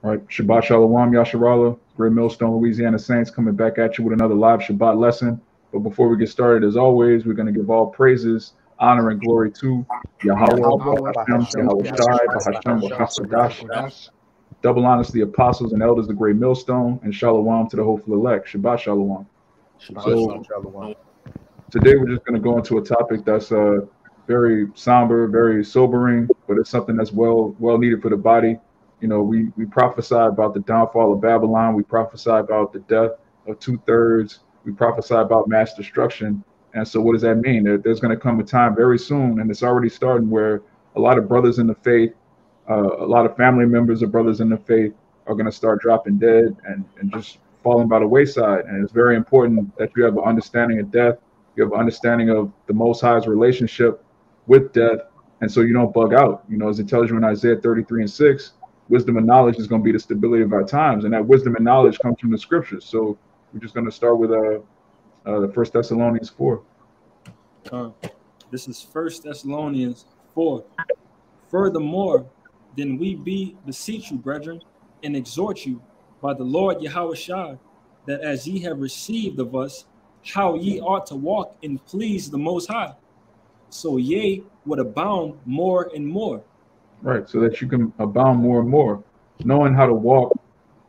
All right, Shabbat Shalom, Yasharala, Great Millstone, Louisiana Saints, coming back at you with another live Shabbat lesson. But before we get started, as always, we're going to give all praises, honor, and glory to Yahweh, Yahweh, Bahashem, Bahashem, Yahweh Shai, Bahashem, Bahakodash. Yahawashi. Double honors to the apostles and elders of the Great Millstone, and Shalom to the hopeful elect. Shabbat Shalom. So Shalom. today we're just going to go into a topic that's very somber, very sobering, but it's something that's well needed for the body. You know, we prophesy about the downfall of Babylon. We prophesy about the death of two-thirds. We prophesy about mass destruction. And so what does that mean? There's going to come a time very soon, and it's already starting, where a lot of brothers in the faith, a lot of family members of brothers in the faith are going to start dropping dead and just falling by the wayside. And it's very important that you have an understanding of death. You have an understanding of the Most High's relationship with death, and so you don't bug out. You know, as it tells you in Isaiah 33:6, wisdom and knowledge is going to be the stability of our times, and that wisdom and knowledge comes from the scriptures. So we're just going to start with the First Thessalonians 4. This is First Thessalonians 4. Furthermore, then beseech you, brethren, and exhort you by the Lord Yahushua, that as ye have received of us, how ye ought to walk and please the Most High, so ye would abound more and more. Right, so that you can abound more and more, knowing how to walk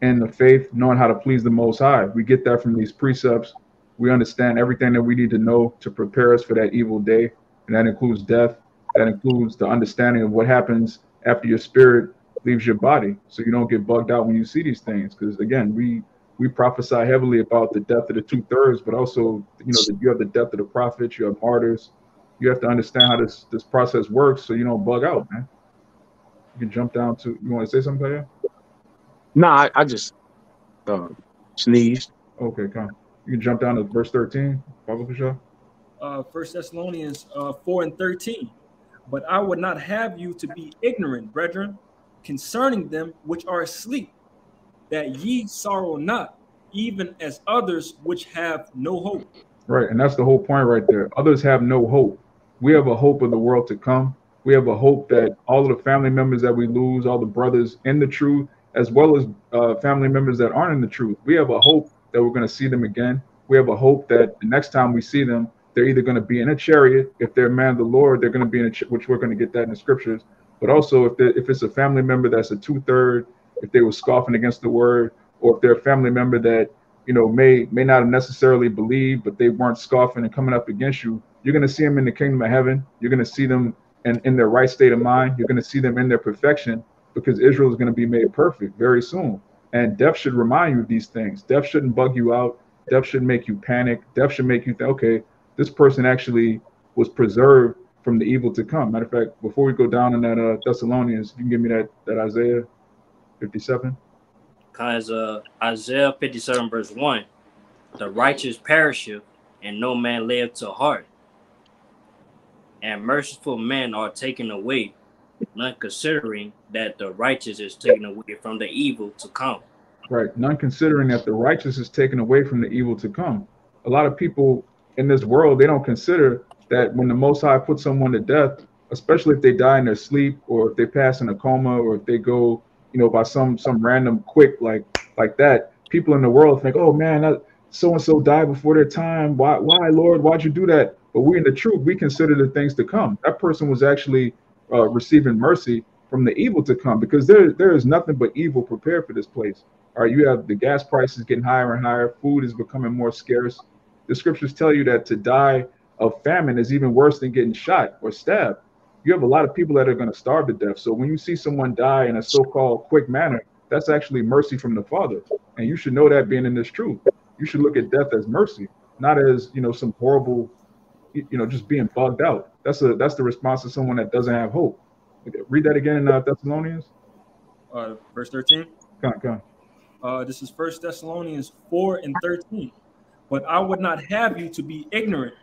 in the faith, knowing how to please the Most High. We get that from these precepts. We understand everything that we need to know to prepare us for that evil day, and that includes death. That includes the understanding of what happens after your spirit leaves your body, so you don't get bugged out when you see these things. Because again, we prophesy heavily about the death of the two-thirds, but also, you know, you have the death of the prophets, you have martyrs. You have to understand how this process works, so you don't bug out, man. You can jump down to. You want to say something, Kaya? Nah, I just sneezed. Okay, come. You can jump down to verse 13. Baba Kusha. First Thessalonians 4:13. But I would not have you to be ignorant, brethren, concerning them which are asleep, that ye sorrow not, even as others which have no hope. Right, and that's the whole point right there. Others have no hope. We have a hope of the world to come. We have a hope that all of the family members that we lose, all the brothers in the truth, as well as family members that aren't in the truth, we have a hope that we're going to see them again. We have a hope that the next time we see them, they're either going to be in a chariot. If they're man of the Lord, they're going to be in a which we're going to get that in the scriptures. But also, if it's a family member that's a two-third, if they were scoffing against the word, or if they're a family member that, you know, may not have necessarily believed, but they weren't scoffing and coming up against you, you're going to see them in the kingdom of heaven. You're going to see them in their right state of mind. You're going to see them in their perfection, because Israel is going to be made perfect very soon. And death should remind you of these things. Death shouldn't bug you out. Death should make you panic. Death should make you think, okay, this person actually was preserved from the evil to come. Matter of fact, before we go down in that Thessalonians, you can give me that Isaiah 57. Isaiah 57 verse 1. The righteous perisheth, and no man layeth to heart. And merciful men are taken away, none considering that the righteous is taken away from the evil to come. Right, none considering that the righteous is taken away from the evil to come. A lot of people in this world, they don't consider that when the Most High puts someone to death, especially if they die in their sleep, or if they pass in a coma, or if they go, you know, by some random quick like that, people in the world think, oh man, so and so died before their time. Why, Lord? Why'd you do that? But we in the truth, we consider the things to come. That person was actually receiving mercy from the evil to come, because there is nothing but evil prepared for this place. All right, you have the gas prices getting higher and higher. Food is becoming more scarce. The scriptures tell you that to die of famine is even worse than getting shot or stabbed. You have a lot of people that are going to starve to death. So when you see someone die in a so-called quick manner, that's actually mercy from the Father. And you should know that, being in this truth. You should look at death as mercy, not as, you know, some horrible, you know, just being bugged out. That's the response of someone that doesn't have hope. Read that again in Thessalonians. Verse 13. Come on. This is First Thessalonians 4:13. But I would not have you to be ignorant,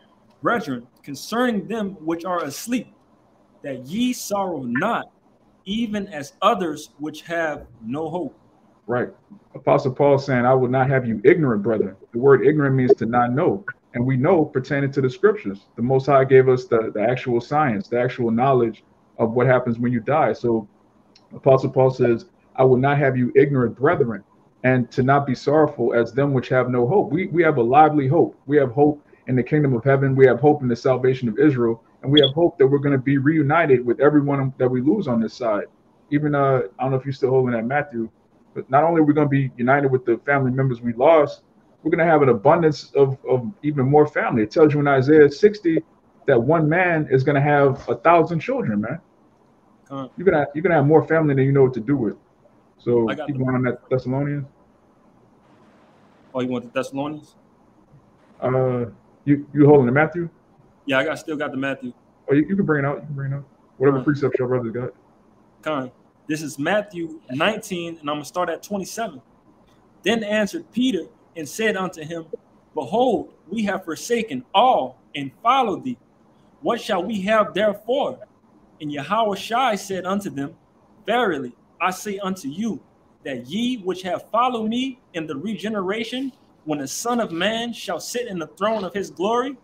brethren, concerning them which are asleep, that ye sorrow not, even as others which have no hope. Right. Apostle Paul saying, I would not have you ignorant, brethren. The word ignorant means to not know. And we know, pertaining to the scriptures, the Most High gave us the actual science, the actual knowledge of what happens when you die. So Apostle Paul says, I will not have you ignorant, brethren, and to not be sorrowful as them which have no hope. We have a lively hope. We have hope in the kingdom of heaven. We have hope in the salvation of Israel. And we have hope that we're going to be reunited with everyone that we lose on this side. Even, I don't know if you're still holding that, Matthew, but not only are we going to be united with the family members we lost, we're going to have an abundance of even more family. It tells you in Isaiah 60 that one man is going to have 1,000 children, man. You're gonna have more family than you know what to do with. So keep going on that Thessalonians. Oh, you want the Thessalonians? You holding the Matthew? Yeah, I still got the Matthew. Oh, you can bring it out. You can bring it out. Whatever precepts your brothers got. Con. This is Matthew 19, and I'm gonna start at 27. Then answered Peter and said unto him, Behold, we have forsaken all and followed thee. What shall we have therefore? And Yahushua said unto them, Verily, I say unto you, that ye which have followed me in the regeneration, when the Son of Man shall sit in the throne of his glory,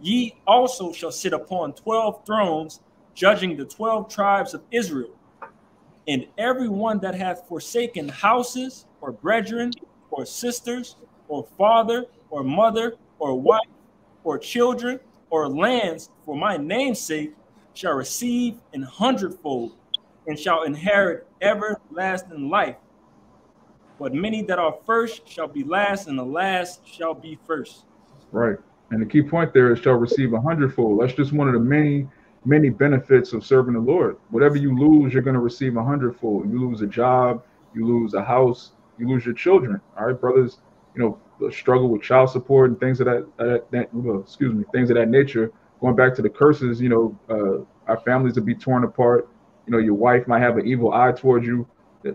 ye also shall sit upon 12 thrones, judging the 12 tribes of Israel. And every one that hath forsaken houses, or brethren, or sisters, or father, or mother, or wife, or children, or lands, for my name's sake, shall receive 100-fold, and shall inherit everlasting life. But many that are first shall be last, and the last shall be first. Right. And the key point there is shall receive 100-fold. That's just one of the many benefits of serving the Lord. Whatever you lose, you're going to receive 100-fold. You lose a job, you lose a house, you lose your children. All right, brothers, struggle with child support and things of things of that nature. Going back to the curses, our families will be torn apart. Your wife might have an evil eye towards you.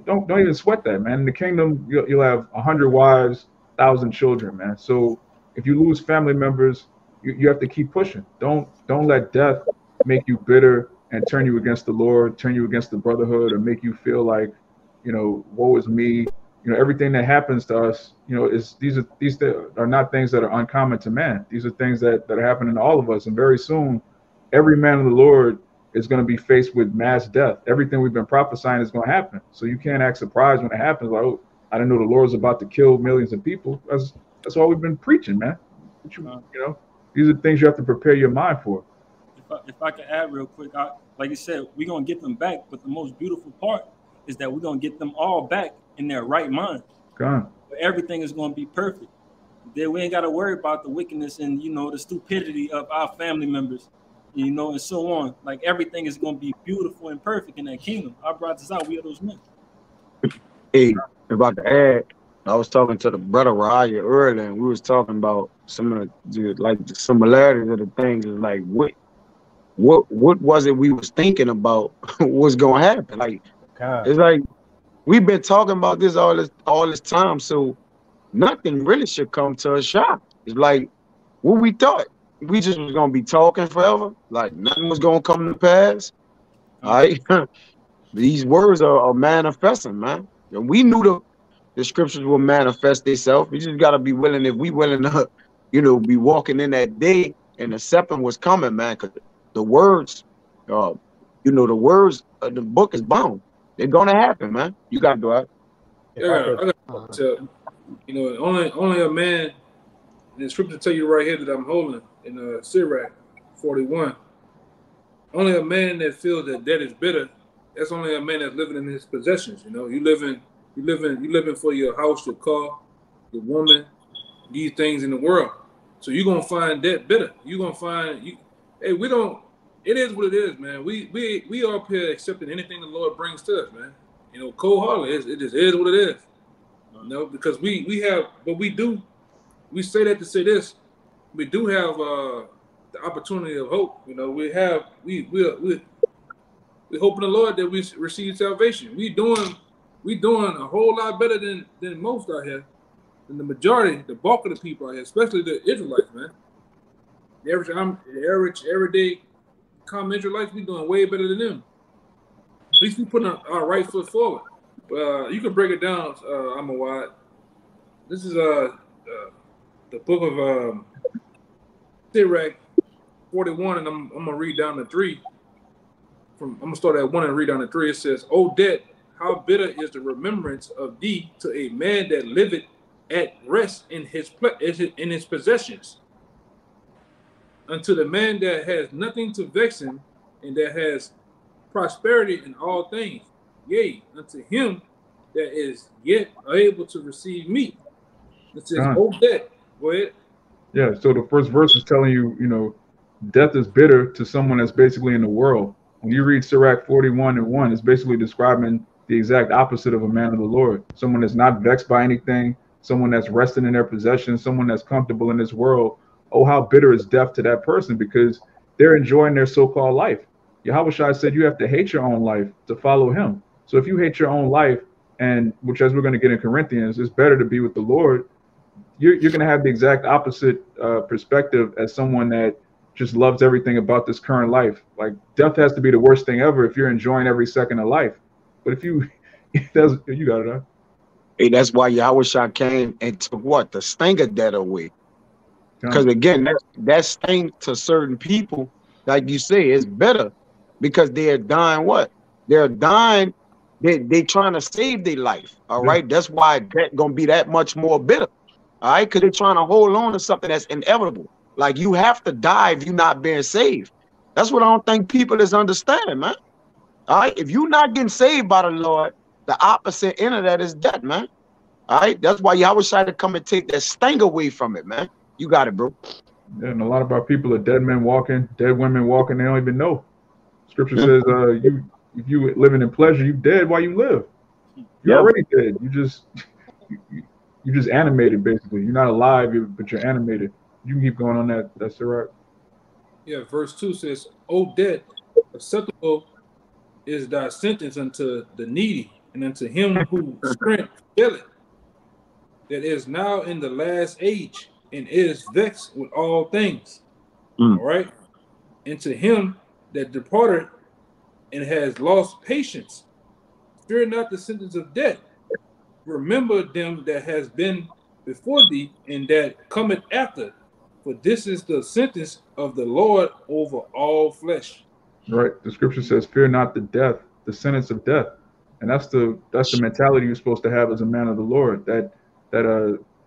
Don't even sweat that, man. In the kingdom, you'll have 100 wives, 1,000 children, man. So if you lose family members, you have to keep pushing. Don't let death make you bitter and turn you against the Lord, turn you against the brotherhood, or make you feel like, woe is me. Everything that happens to us, these are not things that are uncommon to man. These are things that are happening to all of us. And very soon, every man of the Lord is going to be faced with mass death. Everything we've been prophesying is going to happen. So you can't act surprised when it happens. Like, oh, I didn't know the Lord's about to kill millions of people. That's all we've been preaching, man. These are things you have to prepare your mind for. If I can add real quick, like you said, we're going to get them back. But the most beautiful part is that we're going to get them all back in their right mind. But everything is going to be perfect. Then we ain't got to worry about the wickedness and, the stupidity of our family members, and so on. Like, everything is going to be beautiful and perfect in that kingdom. I brought this out. We are those men. Hey, about to add, I was talking to the brother Raya earlier, and we was talking about some of the similarities of the things. Is like, what was it we was thinking about what's going to happen? Like, it's like, we've been talking about this all this time, so nothing really should come to a shock. It's like what we thought. We just was gonna be talking forever, like nothing was gonna come to pass. All right, these words are manifesting, man. And we knew the scriptures will manifest themselves. We just gotta be willing. If we willing to, be walking in that day, and the scepter was coming, man. Because the words, the words of the book is bound. They're gonna happen, man. You gotta do it. Yeah, I got to, only a man. The scripture tell you right here that I'm holding in Sirach 41. Only a man that feels that debt is bitter. That's only a man that's living in his possessions. You living for your house, your car, your woman, these things in the world. So you're gonna find debt bitter. You're gonna find Hey, we don't. It is what it is, man. We are up here accepting anything the Lord brings to us, man. Cold-heartedly, it just is what it is. Because we have, but we say that to say this. We do have the opportunity of hope. We hope in the Lord that we receive salvation. We doing a whole lot better than most out here, than the majority, the bulk of the people out here, especially the Israelites, man. The average everyday common Israelites, we doing way better than them. At least we putting our right foot forward. You can break it down, Amawad. This is the book of Sirach 41, and I'm gonna read down to 3. I'm gonna start at 1 and read down to 3. It says, "O debt, how bitter is the remembrance of thee to a man that liveth at rest in his possessions, unto the man that has nothing to vex him, and that has prosperity in all things, yea, unto him that is yet able to receive meat. It says, oh, death. Go ahead. Yeah, so the first verse is telling you, death is bitter to someone that's basically in the world. When you read Sirach 41:1, it's basically describing the exact opposite of a man of the Lord. Someone that's not vexed by anything, someone that's resting in their possessions, someone that's comfortable in this world. Oh, how bitter is death to that person, because they're enjoying their so-called life. Yahushua said you have to hate your own life to follow him. So if you hate your own life, and which, as we're going to get in Corinthians, it's better to be with the Lord, you're going to have the exact opposite perspective as someone that just loves everything about this current life. Like, death has to be the worst thing ever if you're enjoying every second of life. But if you, you got it, huh? Hey, that's why Yahushua came and took what? The sting of death away. Because again, that sting to certain people, like you say, is better because they're dying what? They're dying, they trying to save their life. All right. That's why that gonna be that much more bitter. All right, because they're trying to hold on to something that's inevitable. Like, you have to die if you're not being saved. That's what I don't think people is understanding, man. All right, if you're not getting saved by the Lord, the opposite end of that is death, man. All right, that's why Yahweh tried to come and take that sting away from it, man. You got it, bro. Yeah, and a lot of our people are dead men walking, dead women walking. They don't even know. Scripture says, if you living in pleasure, you dead while you live. You're already dead. You just animated, basically. You're not alive, but you're animated. You can keep going on that. That's right. Yeah, verse 2 says, O death, acceptable is thy sentence unto the needy, and unto him who strength faileth, that is now in the last age, and is vexed with all things. All right? And to him that departed and has lost patience, fear not the sentence of death. Remember them that has been before thee, and that cometh after. For this is the sentence of the Lord over all flesh. Right. The scripture says, fear not the death, the sentence of death. And that's the mentality you're supposed to have as a man of the Lord. That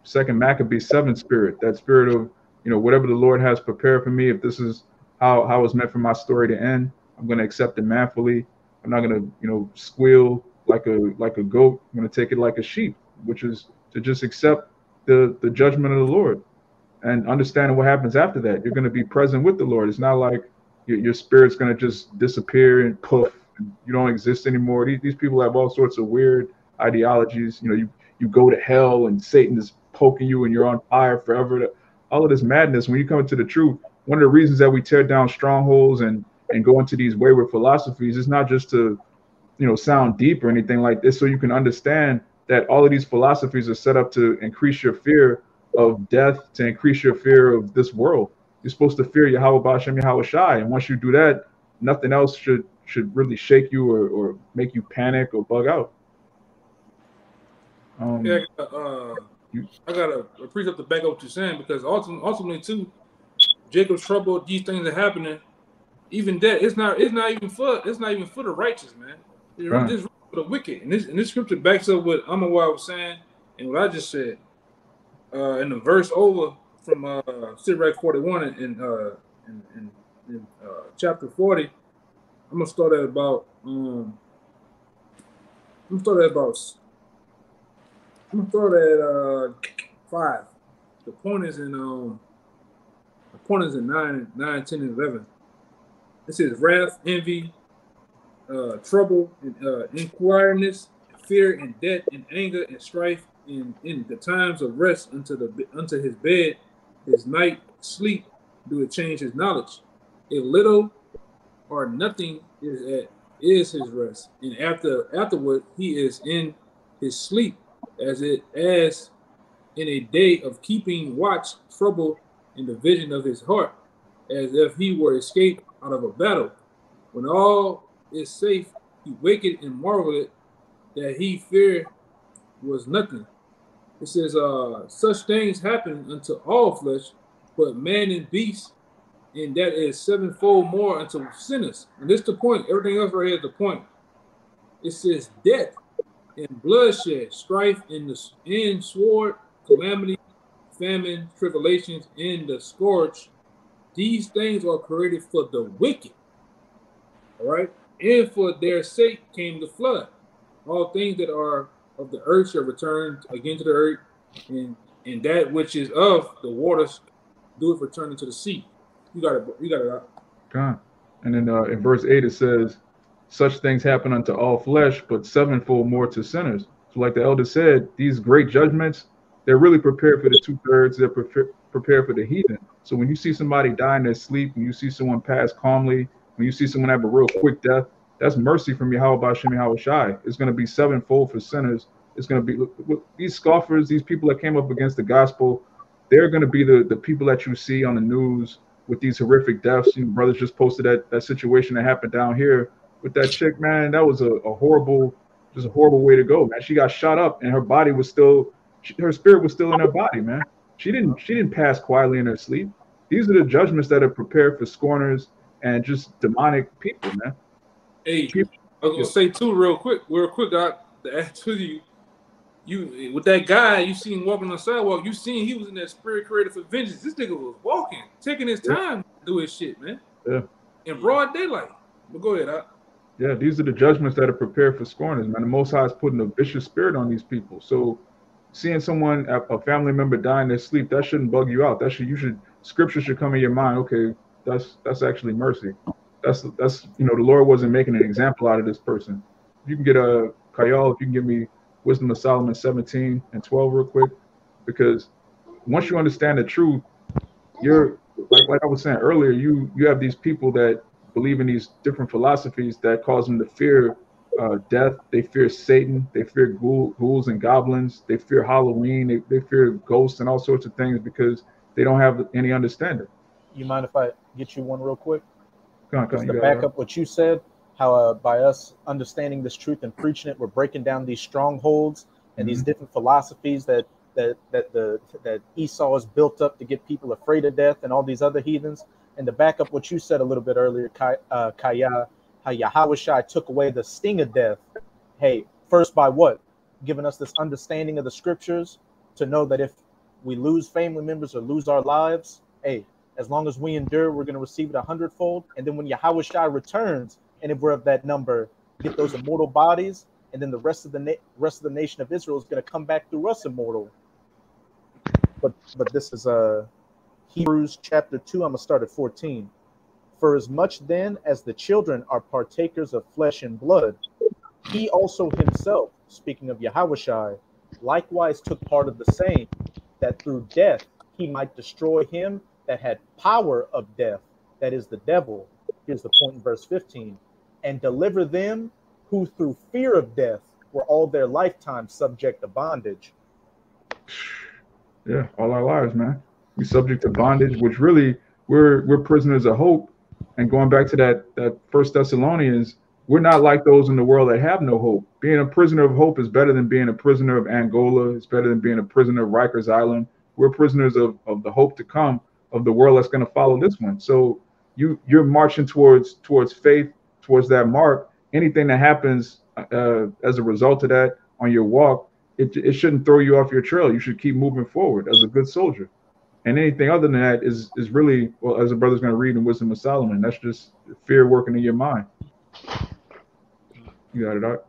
second Maccabees 7 spirit, that spirit of, whatever the Lord has prepared for me, if this is how it's meant for my story to end, I'm going to accept it manfully. I'm not going to, squeal like a goat. I'm going to take it like a sheep, which is to just accept the judgment of the Lord and understanding what happens after that. You're going to be present with the Lord. It's not like your spirit's going to just disappear and poof, and you don't exist anymore. These people have all sorts of weird ideologies. You go to hell and Satan is poking you and you're on fire forever. All of this madness. When you come into the truth, one of the reasons that we tear down strongholds and go into these wayward philosophies is not just to sound deep or anything like this, so you can understand that all of these philosophies are set up to increase your fear of death, to increase your fear of this world. You're supposed to fear Yahweh Ba'ashem Yahweh Shai, and once you do that, nothing else should really shake you or make you panic or bug out. I got a precept to back up what you're saying, because ultimately too, Jacob's trouble, these things are happening. Even that, it's not even for the righteous, man. It's for the wicked. And this scripture backs up what Amawai was saying and what I just said. In the verse over from Sirach 41 in chapter 40, I'm gonna start at about 5. The point is in 9, 10, and 11. It says wrath, envy, trouble, and inquiringness, fear, and debt, and anger, and strife, in the times of rest unto his bed, his night sleep do it change his knowledge. A little or nothing is his rest, and afterward he is in his sleep, as in a day of keeping watch, trouble in the vision of his heart, as if he were escaped out of a battle. When all is safe, he waketh and marveleth that he feared was nothing. It says, such things happen unto all flesh, but man and beast, and that is sevenfold more unto sinners. And this is the point. Everything else right here is the point. it says death and bloodshed, strife and sword, calamity, famine, tribulations, and the scourge. These things are created for the wicked. All right. And for their sake came the flood. All things that are of the earth shall return again to the earth, and that which is of the waters do it return into the sea. You got it. God. And then in verse 8 it says, such things happen unto all flesh, but sevenfold more to sinners. So like the elder said, these great judgments, they're really prepared for the 2/3. They're prepared for the heathen. So when you see somebody die in their sleep, when you see someone pass calmly, when you see someone have a real quick death, that's mercy from Yahweh B'Shem Yahweh Shai. It's going to be sevenfold for sinners. It's going to be these scoffers, these people that came up against the gospel. They're going to be the people that you see on the news with these horrific deaths. You know, brothers just posted that situation that happened down here with that chick, man. That was a horrible way to go, man. She got shot up and her body was still, her spirit was still in her body, man. She didn't pass quietly in her sleep. These are the judgments that are prepared for scorners and just demonic people, man. Hey, I was gonna say too, real quick, to add to you with that guy you seen walking on the sidewalk, you seen he was in that spirit created for vengeance. This nigga was walking, taking his time to do his shit, man. Yeah. In broad daylight. But go ahead, Yeah, these are the judgments that are prepared for scorners, man. The Most High is putting a vicious spirit on these people. So seeing someone, a family member die in their sleep, that shouldn't bug you out. Scripture should come in your mind. Okay, that's actually mercy. That's the Lord wasn't making an example out of this person. You can get a Kayal, if you can give me Wisdom of Solomon 17 and 12 real quick, because once you understand the truth, you're like I was saying earlier, you have these people that believe in these different philosophies that cause them to fear death. They fear Satan. They fear ghouls and goblins. They fear Halloween. They fear ghosts and all sorts of things because they don't have any understanding. You mind if I get you one real quick? Come on, to back up what you said, how by us understanding this truth and preaching it, we're breaking down these strongholds and these different philosophies that Esau has built up to get people afraid of death and all these other heathens. And to back up what you said a little bit earlier, Kaya, how Yahweh Shai took away the sting of death. Hey, first by what? Giving us this understanding of the scriptures to know that if we lose family members or lose our lives, hey, as long as we endure, we're going to receive it 100-fold. And then when Yahweh Shai returns, and if we're of that number, get those immortal bodies, and then the rest of the nation of Israel is going to come back through us immortal. But this is Hebrews chapter 2. I'm going to start at 14. For as much then as the children are partakers of flesh and blood, he also himself, speaking of Yahweh Shai, likewise took part of the same, that through death he might destroy him that had power of death, that is the devil. Here's the point in verse 15. And deliver them who through fear of death were all their lifetime subject to bondage. Yeah, all our lives, man. We're subject to bondage, which really we're prisoners of hope. And going back to that 1 Thessalonians, we're not like those in the world that have no hope. Being a prisoner of hope is better than being a prisoner of Angola. It's better than being a prisoner of Rikers Island. We're prisoners of the hope to come, of the world that's going to follow this one. So you're marching towards faith, towards that mark. Anything that happens as a result of that on your walk, it shouldn't throw you off your trail. You should keep moving forward as a good soldier. And anything other than that is really, well, as the brother's going to read in Wisdom of Solomon, that's just fear working in your mind. You got it, Art?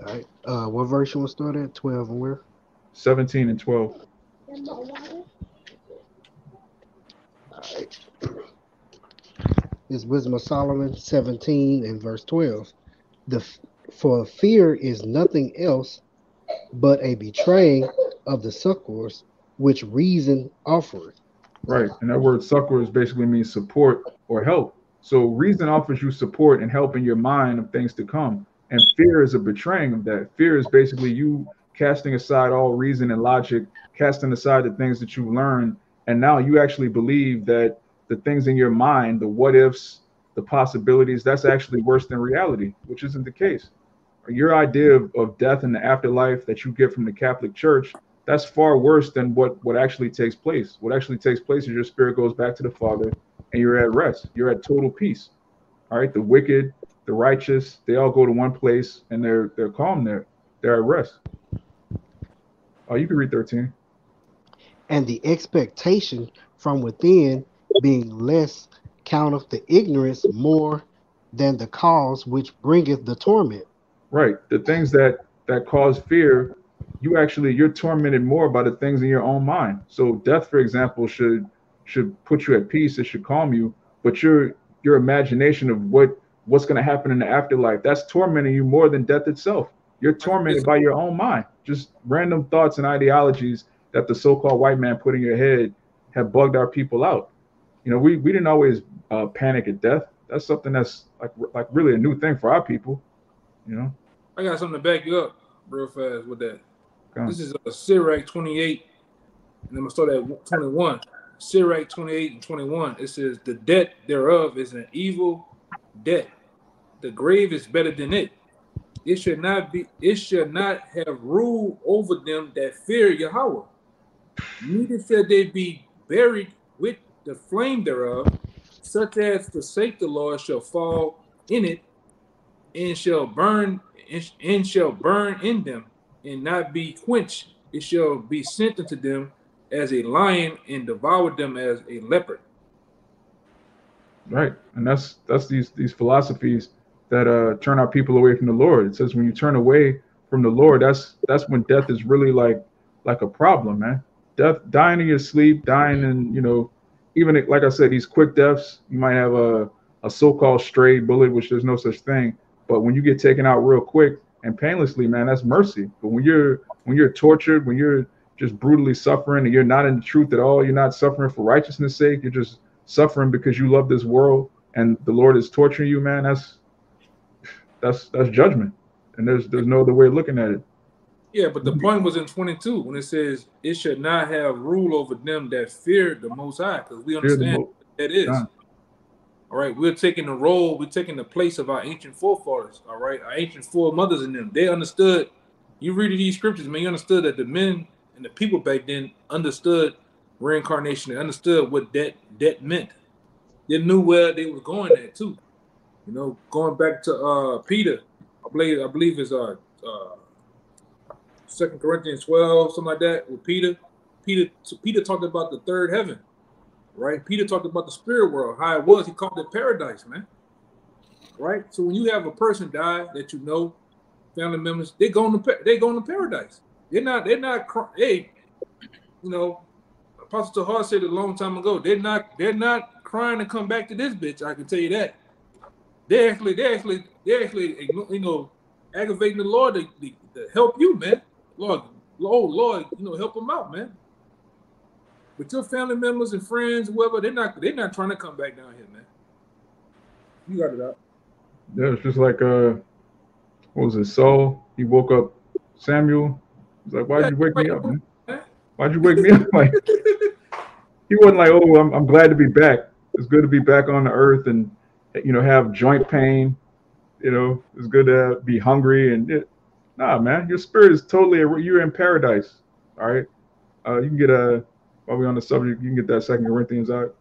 All right. What verse you want to start at? 12 and where? 17 and 12. All right. This Wisdom of Solomon 17 and verse 12. For fear is nothing else but a betraying of the succors which reason offereth. Right. And that word succor basically means support or help. So reason offers you support and help in your mind of things to come. And fear is a betraying of that. Fear is basically you casting aside all reason and logic, casting aside the things that you learned. And now you actually believe that the things in your mind, the what ifs, the possibilities, that's actually worse than reality, which isn't the case. Your idea of death and the afterlife that you get from the Catholic Church, that's far worse than what actually takes place. What actually takes place is your spirit goes back to the Father and you're at rest. You're at total peace. All right. The wicked, the righteous, they all go to one place and they're calm there. They're at rest. Oh, you can read 13. And the expectation from within being less counteth the ignorance more than the cause which bringeth the torment. Right. The things that cause fear, you're tormented more by the things in your own mind. So death, for example, should put you at peace. It should calm you. But your imagination of what's going to happen in the afterlife, that's tormenting you more than death itself. You're tormented by your own mind. Just random thoughts and ideologies that the so-called white man put in your head have bugged our people out. You know, we didn't always panic at death. That's something that's like really a new thing for our people. You know. I got something to back you up real fast with that. This is Sirach 28, and I'm gonna start at 21. Sirach 28 and 21. It says, "The debt thereof is an evil debt. The grave is better than it. It should not have rule over them that fear Yahweh. Neither shall they be buried with the flame thereof. Such as forsake the Lord shall fall in it, and shall burn in them, and not be quenched. It shall be sent unto them as a lion, and devour them as a leopard." Right, and that's these philosophies that turn our people away from the Lord. It says when you turn away from the Lord, that's when death is really like a problem, man. Death, dying in your sleep, dying in, you know, even like I said, these quick deaths. You might have a so-called stray bullet, which there's no such thing. But when you get taken out real quick and painlessly, man, that's mercy. But when you're tortured, when you're just brutally suffering and you're not in the truth at all, you're not suffering for righteousness' sake, you're just suffering because you love this world and the Lord is torturing you, man, that's judgment. And there's no other way of looking at it. Yeah, but the point was in 22 when it says it should not have rule over them that fear the Most High, because we understand what that is. Yeah. All right, we're taking the role, we're taking the place of our ancient forefathers. All right, our ancient foremothers in them. They understood. You read these scriptures, man. You understood that the men and the people back then understood reincarnation. They understood what that meant. They knew where they was going at too. You know, going back to Peter, I believe it's 2 Corinthians 12, something like that, with Peter. Peter talked about the third heaven, right? Peter talked about the spirit world, how it was. He called it paradise, man. Right? So when you have a person die that you know, family members, they going to paradise. They're not hey, you know, Apostle Tahar said a long time ago, they're not crying to come back to this bitch. I can tell you that. They're actually, you know, aggravating the Lord to help you, man. Lord, you know, help them out, man. But your family members and friends, whoever, they're not trying to come back down here, man. You got it out. Yeah, it's just like what was it, Saul? He woke up Samuel. He's like, why'd you wake me up, man? Why'd you wake me up? Like, he wasn't like, oh, I'm glad to be back. It's good to be back on the earth and, you know, have joint pain. You know, it's good to be hungry nah, man, your spirit is totally, you're in paradise. All right. You can get while we're on the subject, you can get that 2 Corinthians out.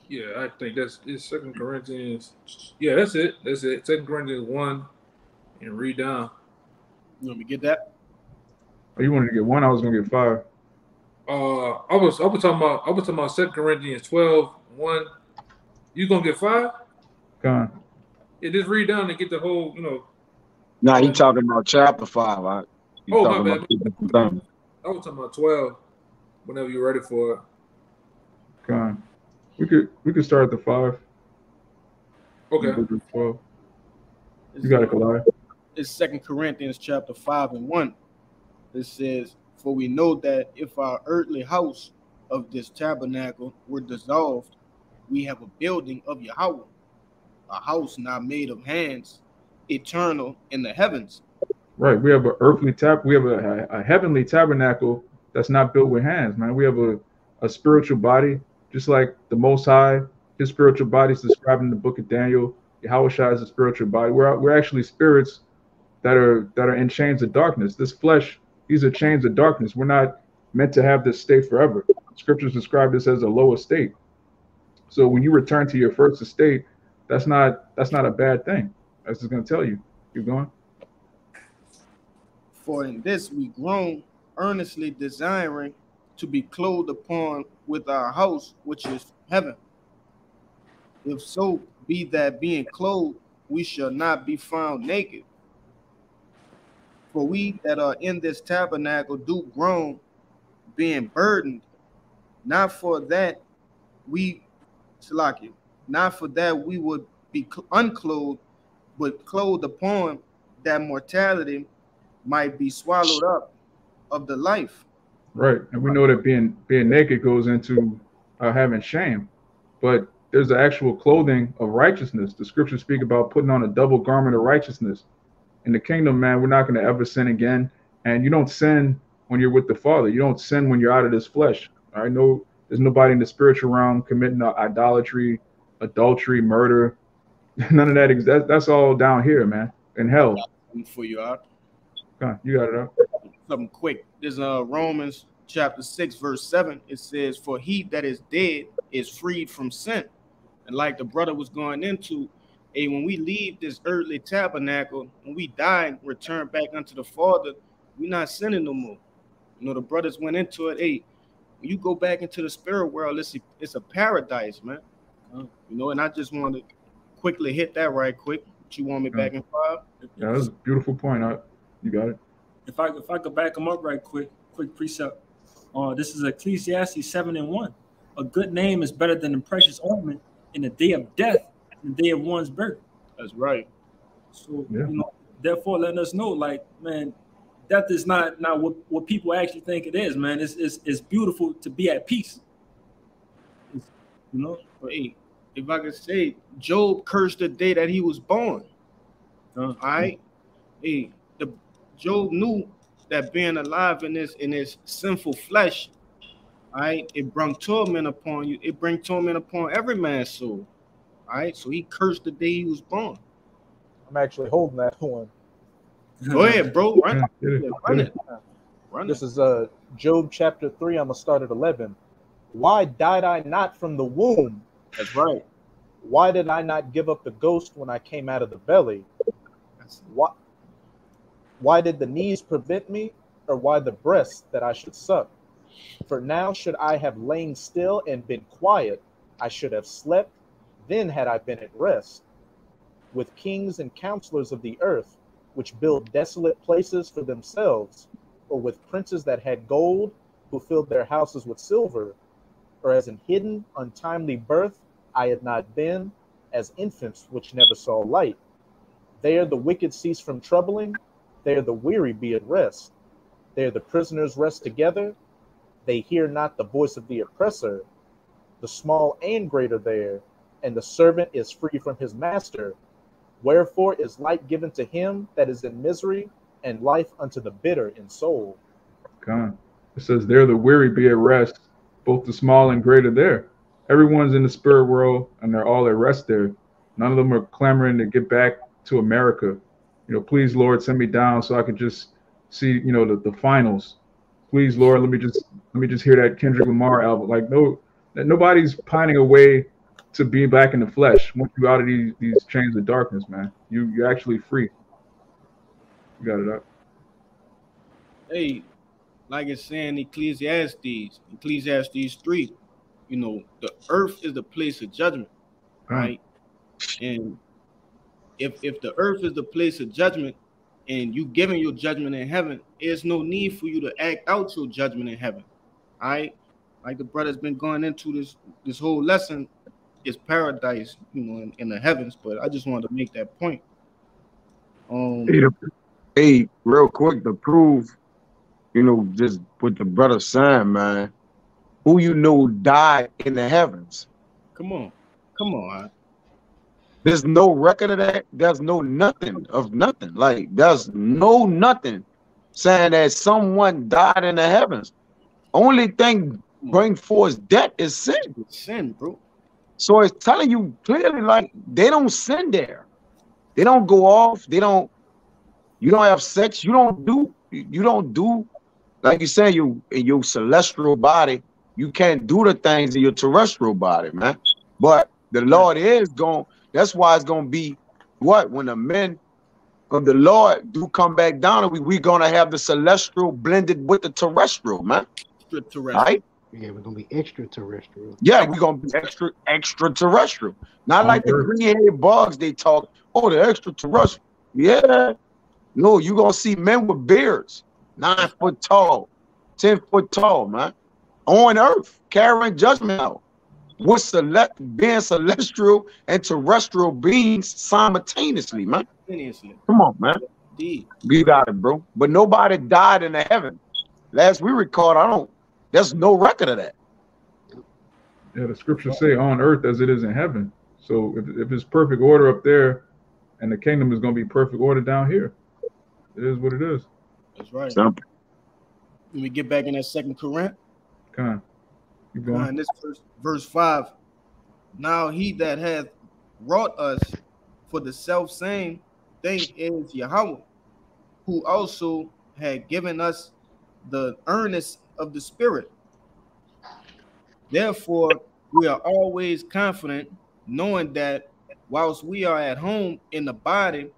Yeah, I think it's 2 Corinthians. Yeah, that's it. 2 Corinthians 1 and read down. You want me to get that? Oh, you wanted to get 1? I was gonna get 5. I was talking about 2 Corinthians 12, 1. You gonna get 5? Come on. Yeah, just read down and get the whole, you know. No, he talking about chapter 5. My bad. About I was talking about 12. Whenever you're ready for it. Come on. We could start at the 5. Okay. 12. You got it, Kalai. It's 2 Corinthians chapter 5 and 1. It says, "For we know that if our earthly house of this tabernacle were dissolved, we have a building of Yahweh, a house not made of hands, eternal in the heavens." Right. We have we have a heavenly tabernacle that's not built with hands, man. We have a spiritual body, just like the Most High. His spiritual body is described in the book of Daniel. Yahushua is a spiritual body. We're actually spirits that are in chains of darkness. This flesh, these are chains of darkness. We're not meant to have this state forever. Scriptures describe this as a low estate. So when you return to your first estate, that's not a bad thing. That's just gonna tell you. Keep going. For in this we groan, earnestly desiring to be clothed upon with our house, which is heaven. If so be that being clothed, we shall not be found naked. For we that are in this tabernacle do groan, being burdened, not for that we, Salaki, not for that we would be unclothed, but clothed upon, that mortality might be swallowed up of the life. Right, and we know that being naked goes into having shame, but there's the actual clothing of righteousness. The scriptures speak about putting on a double garment of righteousness. In the kingdom, man, we're not going to ever sin again, and you don't sin when you're with the Father. You don't sin when you're out of this flesh. All right, no, there's nobody in the spiritual realm committing idolatry, adultery, murder. None of that. That's all down here, man, in hell. For you out. You got it out. Something quick. There's Romans chapter 6, verse 7. It says, "For he that is dead is freed from sin." And like the brother was going into, hey, when we leave this earthly tabernacle, when we die and return back unto the Father, we're not sinning no more. You know, the brothers went into it. Hey, when you go back into the spirit world, it's a paradise, man. You know, and I just want to quickly hit that right quick. You want me back in 5? Yeah, that's a beautiful point. You got it. If I could back them up right quick precept. This is Ecclesiastes 7:1. A good name is better than a precious ornament in the day of death, in the day of one's birth. That's right. So you know, therefore letting us know, like, man, death is not what people actually think it is, man. It's beautiful to be at peace. You know, but hey, if I could say, Job cursed the day that he was born. All right. Hey, Job knew that being alive in this sinful flesh, all right, it brought torment upon you. It brings torment upon every man's soul. All right. So he cursed the day he was born. I'm actually holding that one. Go ahead, bro. Run it. This is Job chapter 3. I'm gonna start at 11. Why died I not from the womb? That's right. Why did I not give up the ghost when I came out of the belly? Why did the knees prevent me, or why the breast that I should suck? For now should I have lain still and been quiet, I should have slept, then had I been at rest. With kings and counselors of the earth, which build desolate places for themselves, or with princes that had gold, who filled their houses with silver, or as in hidden, untimely birth, I had not been, as infants which never saw light. There the wicked cease from troubling, there the weary be at rest. There the prisoners rest together, they hear not the voice of the oppressor. The small and great are there, and the servant is free from his master. Wherefore is light given to him that is in misery, and life unto the bitter in soul. God. It says, there the weary be at rest, both the small and great are there. Everyone's in the spirit world, and they're all at rest there. None of them are clamoring to get back to America. You know, please, Lord, send me down so I can just see, you know, the finals. Please, Lord, let me just hear that Kendrick Lamar album. Like, nobody's pining away to be back in the flesh. Once you out of these chains of darkness, man, you're actually free. You got it up. Hey, like it's saying Ecclesiastes 3, you know, the earth is the place of judgment, right? And if the earth is the place of judgment and you giving your judgment in heaven, there's no need for you to act out your judgment in heaven. All right. Like the brother's been going into this whole lesson is paradise, you know, in the heavens. But I just wanted to make that point. Hey, real quick to prove, you know, just what the brother saying, man. Who you know died in the heavens? Come on. Huh? There's no record of that. There's no nothing of nothing. Like, there's no nothing saying that someone died in the heavens. Only thing bring forth death is sin. Sin, bro. So it's telling you clearly, like, they don't sin there. They don't go off. You don't have sex. You don't do, like you say, in your celestial body, you can't do the things in your terrestrial body, man. But the Lord is going, that's why it's going to be what? When the men of the Lord do come back down, we gonna have the celestial blended with the terrestrial, man. All right? Yeah, we're gonna be extraterrestrial. Yeah, we're gonna be extraterrestrial. Not like the green-headed bugs they talk. Oh, the extraterrestrial. Yeah. No, you're gonna see men with beards, 9 foot tall, 10 foot tall, man. On earth, carrying judgment out. With being celestial and terrestrial beings simultaneously, man. Come on, man. Indeed. You got it, bro. But nobody died in the heaven. Last we recorded, there's no record of that. Yeah, the scriptures say on earth as it is in heaven. So if it's perfect order up there, and the kingdom is going to be perfect order down here, it is what it is. That's right. Simple. Let me get back in that 2 Corinthians. Come on. Keep going. This verse 5. Now he that hath wrought us for the self same thing is Yahweh, who also had given us the earnest of the Spirit. Therefore, we are always confident, knowing that whilst we are at home in the body,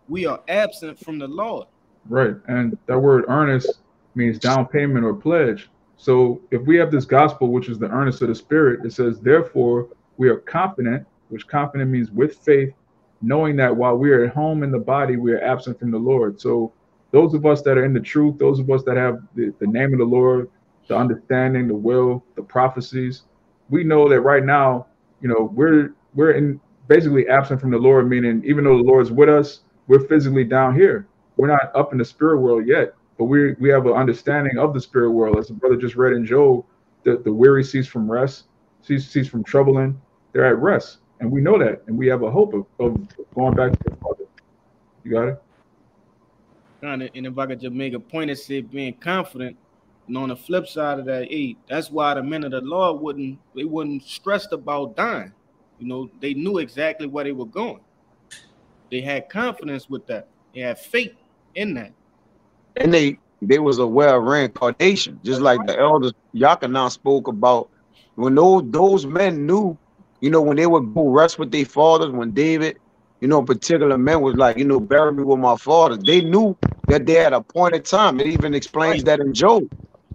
we are absent from the Lord. Right. And that word earnest means down payment or pledge. So if we have this gospel, which is the earnest of the Spirit, it says, therefore, we are confident, which confident means with faith, knowing that while we are at home in the body, we are absent from the Lord. So those of us that are in the truth, those of us that have the name of the Lord, the understanding, the will, the prophecies, we know that right now, we're in basically absent from the Lord, meaning even though the Lord's with us, we're physically down here. We're not up in the spirit world yet, but we have an understanding of the spirit world. As the brother just read in Job, the weary cease from rest, cease from troubling. They're at rest, and we know that, and we have a hope of going back to the Father. You got it? And if I could just make a point, it said being confident. And on the flip side of that, that's why the men of the Lord wouldn't stressed about dying. They knew exactly where they were going. They had confidence with that. They had faith in that. And they was aware of reincarnation, just like the elders Yakanan spoke about. When those men knew, when they would go rest with their fathers, when David, particular men was like, bury me with my father. They knew that they had a appointed time. It even explains that in Job.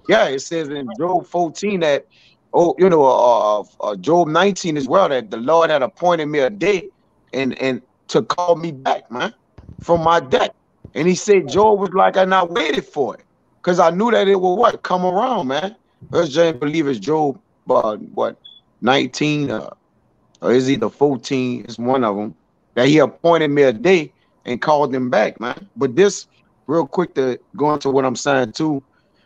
Yeah, it says in Job 14 that, Job 19 as well, that the Lord had appointed me a day and to call me back, man, from my debt. And he said, Job was like, and I waited for it because I knew that it would come around, man. First James believe it's Job, 19 or is either 14? It's one of them that he appointed me a day and called him back, man. But this, real quick to go into what I'm saying too.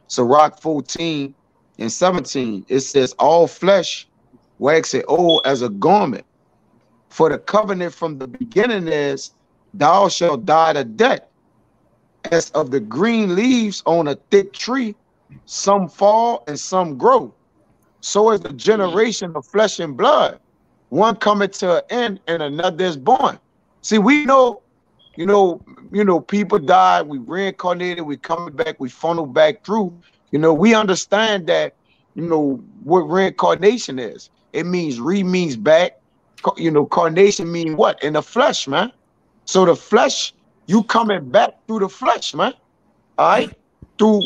Sirach 14 and 17, it says, all flesh waxeth old as a garment. For the covenant from the beginning is, thou shalt die to death. As of the green leaves on a thick tree, some fall and some grow. So is the generation of flesh and blood. One cometh to an end and another is born. See, we know, people die, we reincarnated, we coming back, we funnel back through. We understand that, what reincarnation is. It means means back. Carnation mean what? In the flesh, man. So the flesh, you coming back through the flesh, man. All right? Through,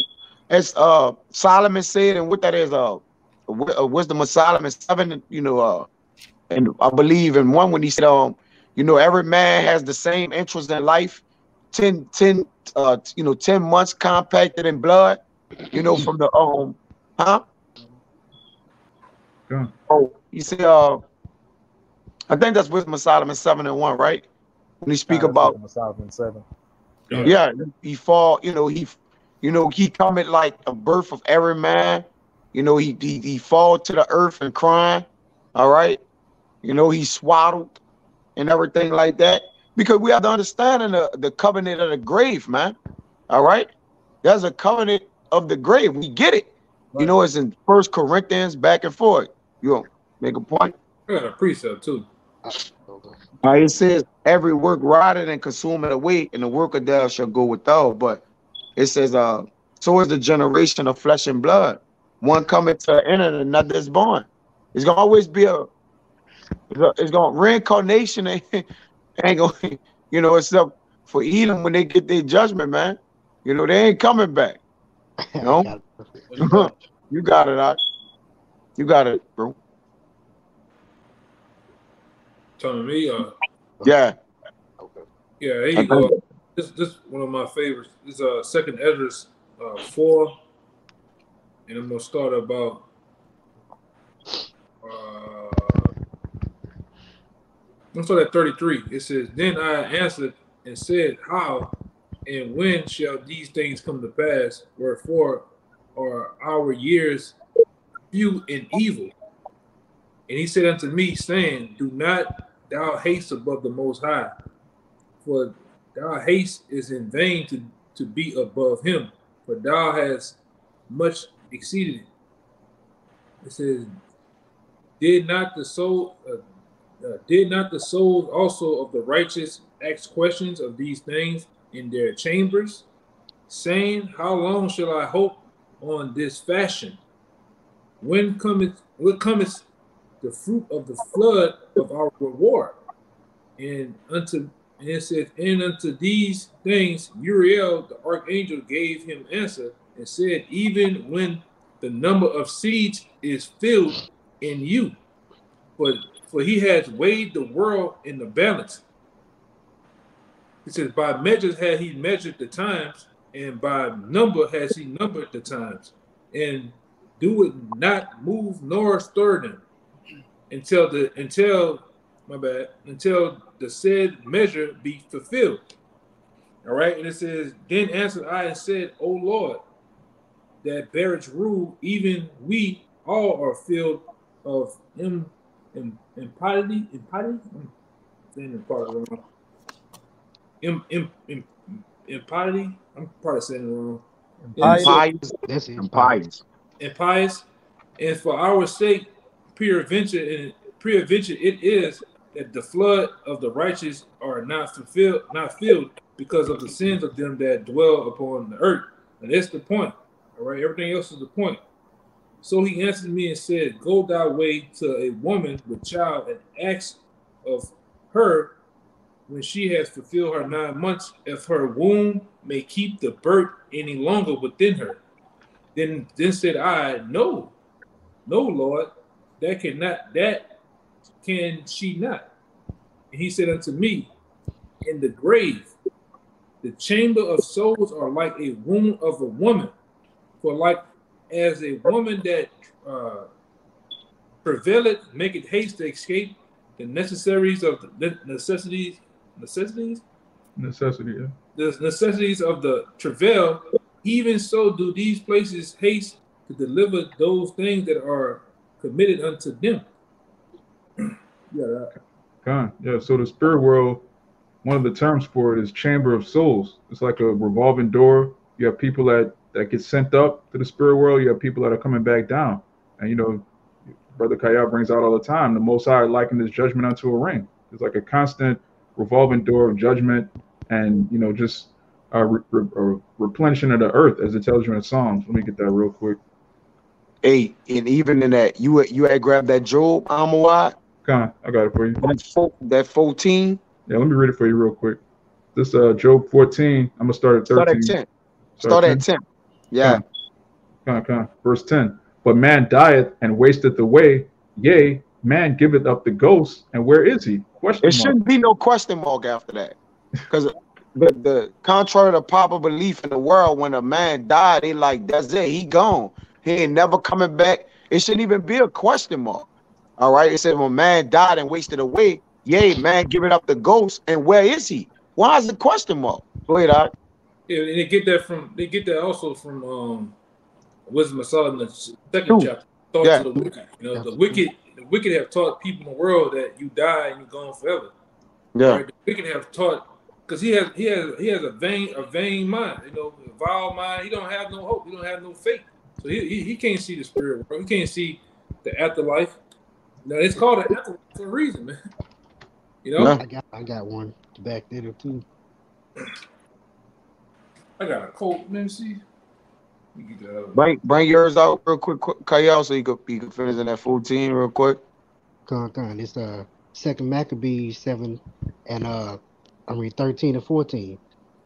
as Solomon said, and what that is, Wisdom of Solomon 7, and I believe in one when he said, every man has the same interest in life, 10 months compacted in blood, from the Yeah. Oh, you see, I think that's Wisdom of Solomon 7 and 1, right? When he speak about Solomon 7. Yeah, he fall, he coming like a birth of every man. He fall to the earth and crying. All right. He swaddled and everything like that. Because we have the understanding of the covenant of the grave, man. All right. There's a covenant of the grave. We get it. Right. It's in 1 Corinthians back and forth. You make a point? I got a precept too. It says, every work rotted and consuming away, and the work of death shall go without. But it says, so is the generation of flesh and blood. One coming to an end and another is born. It's gonna always be reincarnation ain't gonna, except for Edom when they get their judgment, man. They ain't coming back. No, you got it, Doc. You got it, bro. Telling me, yeah. Okay. Yeah, there you go. This one of my favorites. This is Second Esdras 4, and I'm gonna start about I'm start at 33. It says, "Then I answered and said, How and when shall these things come to pass? Wherefore are our years few and evil? And he said unto me, saying, Do not thou haste above the Most High, for thou haste is in vain to be above him, for thou hast much exceeded it." It says, Did not the souls also of the righteous ask questions of these things in their chambers, saying, How long shall I hope on this fashion? When cometh the fruit of the flood of our reward? And it says, and unto these things Uriel the archangel gave him answer and said, Even when the number of seeds is filled in you, for he has weighed the world in the balance. It says, By measures had he measured the times, and by number has he numbered the times, and do it not move nor stir them until the said measure be fulfilled. All right, and it says, Then answered I and said, O Lord, that bearest rule, even we all are filled of impiety. I'm saying it probably wrong. Impiety. I'm probably saying it wrong. Impious. And for our sake, peradventure it is that the flood of the righteous are not filled because of the sins of them that dwell upon the earth. And that's the point. All right, everything else is the point. So he answered me and said, Go thy way to a woman with child and ask of her when she has fulfilled her 9 months, if her womb may keep the birth any longer within her. Then said I, No, Lord, that can she not. And he said unto me, In the grave, the chamber of souls are like a womb of a woman, for like as a woman that travaileth maketh haste to escape the necessities of the necessity, yeah. The necessities of the travail, even so do these places haste to deliver those things that are committed unto them. Yeah, so the spirit world, one of the terms for it is chamber of souls. It's like a revolving door. You have people that get sent up to the spirit world. You have people that are coming back down. And Brother Kaya brings out all the time, the Most High likened his judgment unto a ring. It's like a constant revolving door of judgment and just replenishing of the earth, as it tells you in Psalms. Let me get that real quick. Hey, and even in that, you had grabbed that Job, Amawad. I got it for you. That 14. Yeah, let me read it for you real quick. This Job 14. I'm gonna start at 13. Start at 10. Yeah. Verse 10. But man dieth and wasteth away. Yea, man giveth up the ghost. And where is he? There shouldn't be no question mark after that, because the contrary to popular belief in the world, when a man died, they like, that's it, he gone. He ain't never coming back. It shouldn't even be a question mark. All right. It said, when man died and wasted away, yea, man giving up the ghost, and where is he? Why is the question mark? Go ahead, Doc. Yeah, and they get that also from Wisdom of Solomon, the second chapter. Thoughts of the wicked. The wicked have taught people in the world that you die and you're gone forever. Yeah. Right? The wicked have taught, because he has a vain mind, a vile mind. He don't have no hope. He don't have no faith. So he can't see the spirit world. He can't see the afterlife. Now it's called an afterlife for a reason, man. I got one to back that up too. I got a quote. Let me see. Bring yours out real quick, Kyle, so you could finish in that 14 real quick. It's Second Maccabees 7 and 13 and 14.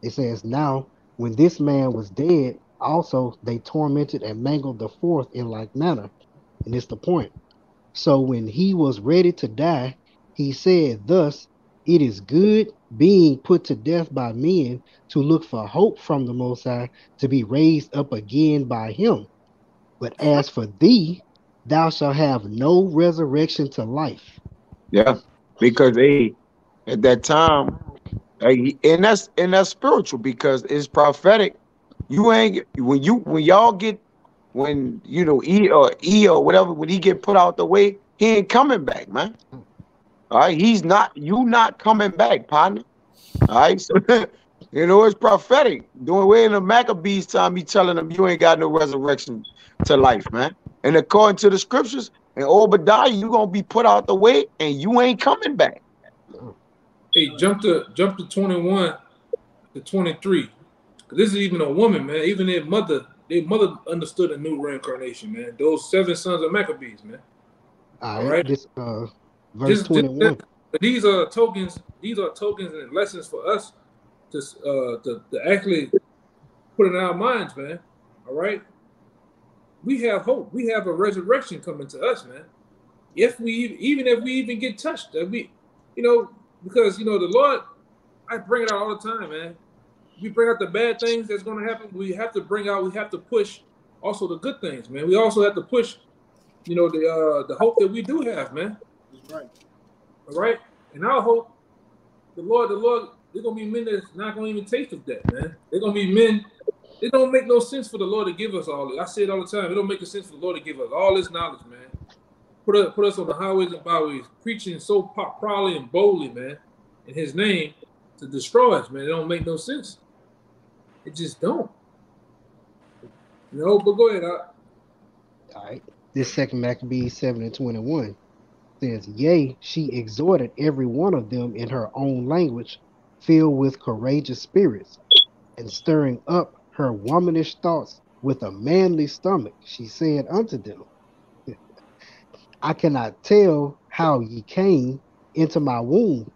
It says, now when this man was dead, also they tormented and mangled the fourth in like manner. And it's the point. So when he was ready to die, he said, thus, it is good being put to death by men to look for hope from the Most High to be raised up again by him. But as for thee, thou shalt have no resurrection to life. Yeah, because at that time, and that's spiritual because it's prophetic. You ain't when y'all get E or whatever, when he get put out the way, he ain't coming back, man. All right, you not coming back, partner. All right, so it's prophetic. Doing way in the Maccabees time, he telling them you ain't got no resurrection to life, man. And according to the scriptures, in Obadiah, you gonna be put out the way, and you ain't coming back. Hey, jump to 21 to 23. This is even a woman, man. Even their mother understood a new reincarnation, man. Those 7 sons of Maccabees, man. All right. This verse 21. These are tokens. These are tokens and lessons for us to actually put in our minds, man. All right. We have hope. We have a resurrection coming to us, man. If we even get touched, that we, because the Lord, I bring it out all the time, man. We bring out the bad things that's going to happen. We have to push also the good things, man. We also have to push, the hope that we do have, man. That's right. All right. And our hope, the Lord, they're going to be men that's not going to even taste of that, man. They're going to be men. It don't make no sense for the Lord to give us all this. I say it all the time. It don't make sense for the Lord to give us all this knowledge, man. Put us on the highways and byways, preaching so proudly and boldly, man, in his name to destroy us, man. It don't make no sense. It just don't. But go ahead. All right. This second Maccabees 7 and 21 says, yea, she exhorted every one of them in her own language, filled with courageous spirits, and stirring up her womanish thoughts with a manly stomach. She said unto them, I cannot tell how ye came into my womb,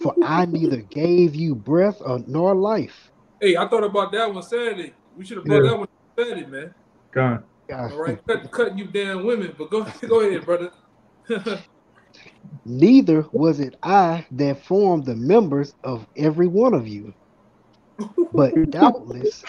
for I neither gave you breath nor life. Hey, I thought about that one Saturday. We should have brought that one Saturday, man. God. All right, cutting you damn women, but go ahead, brother. Neither was it I that formed the members of every one of you, but doubtless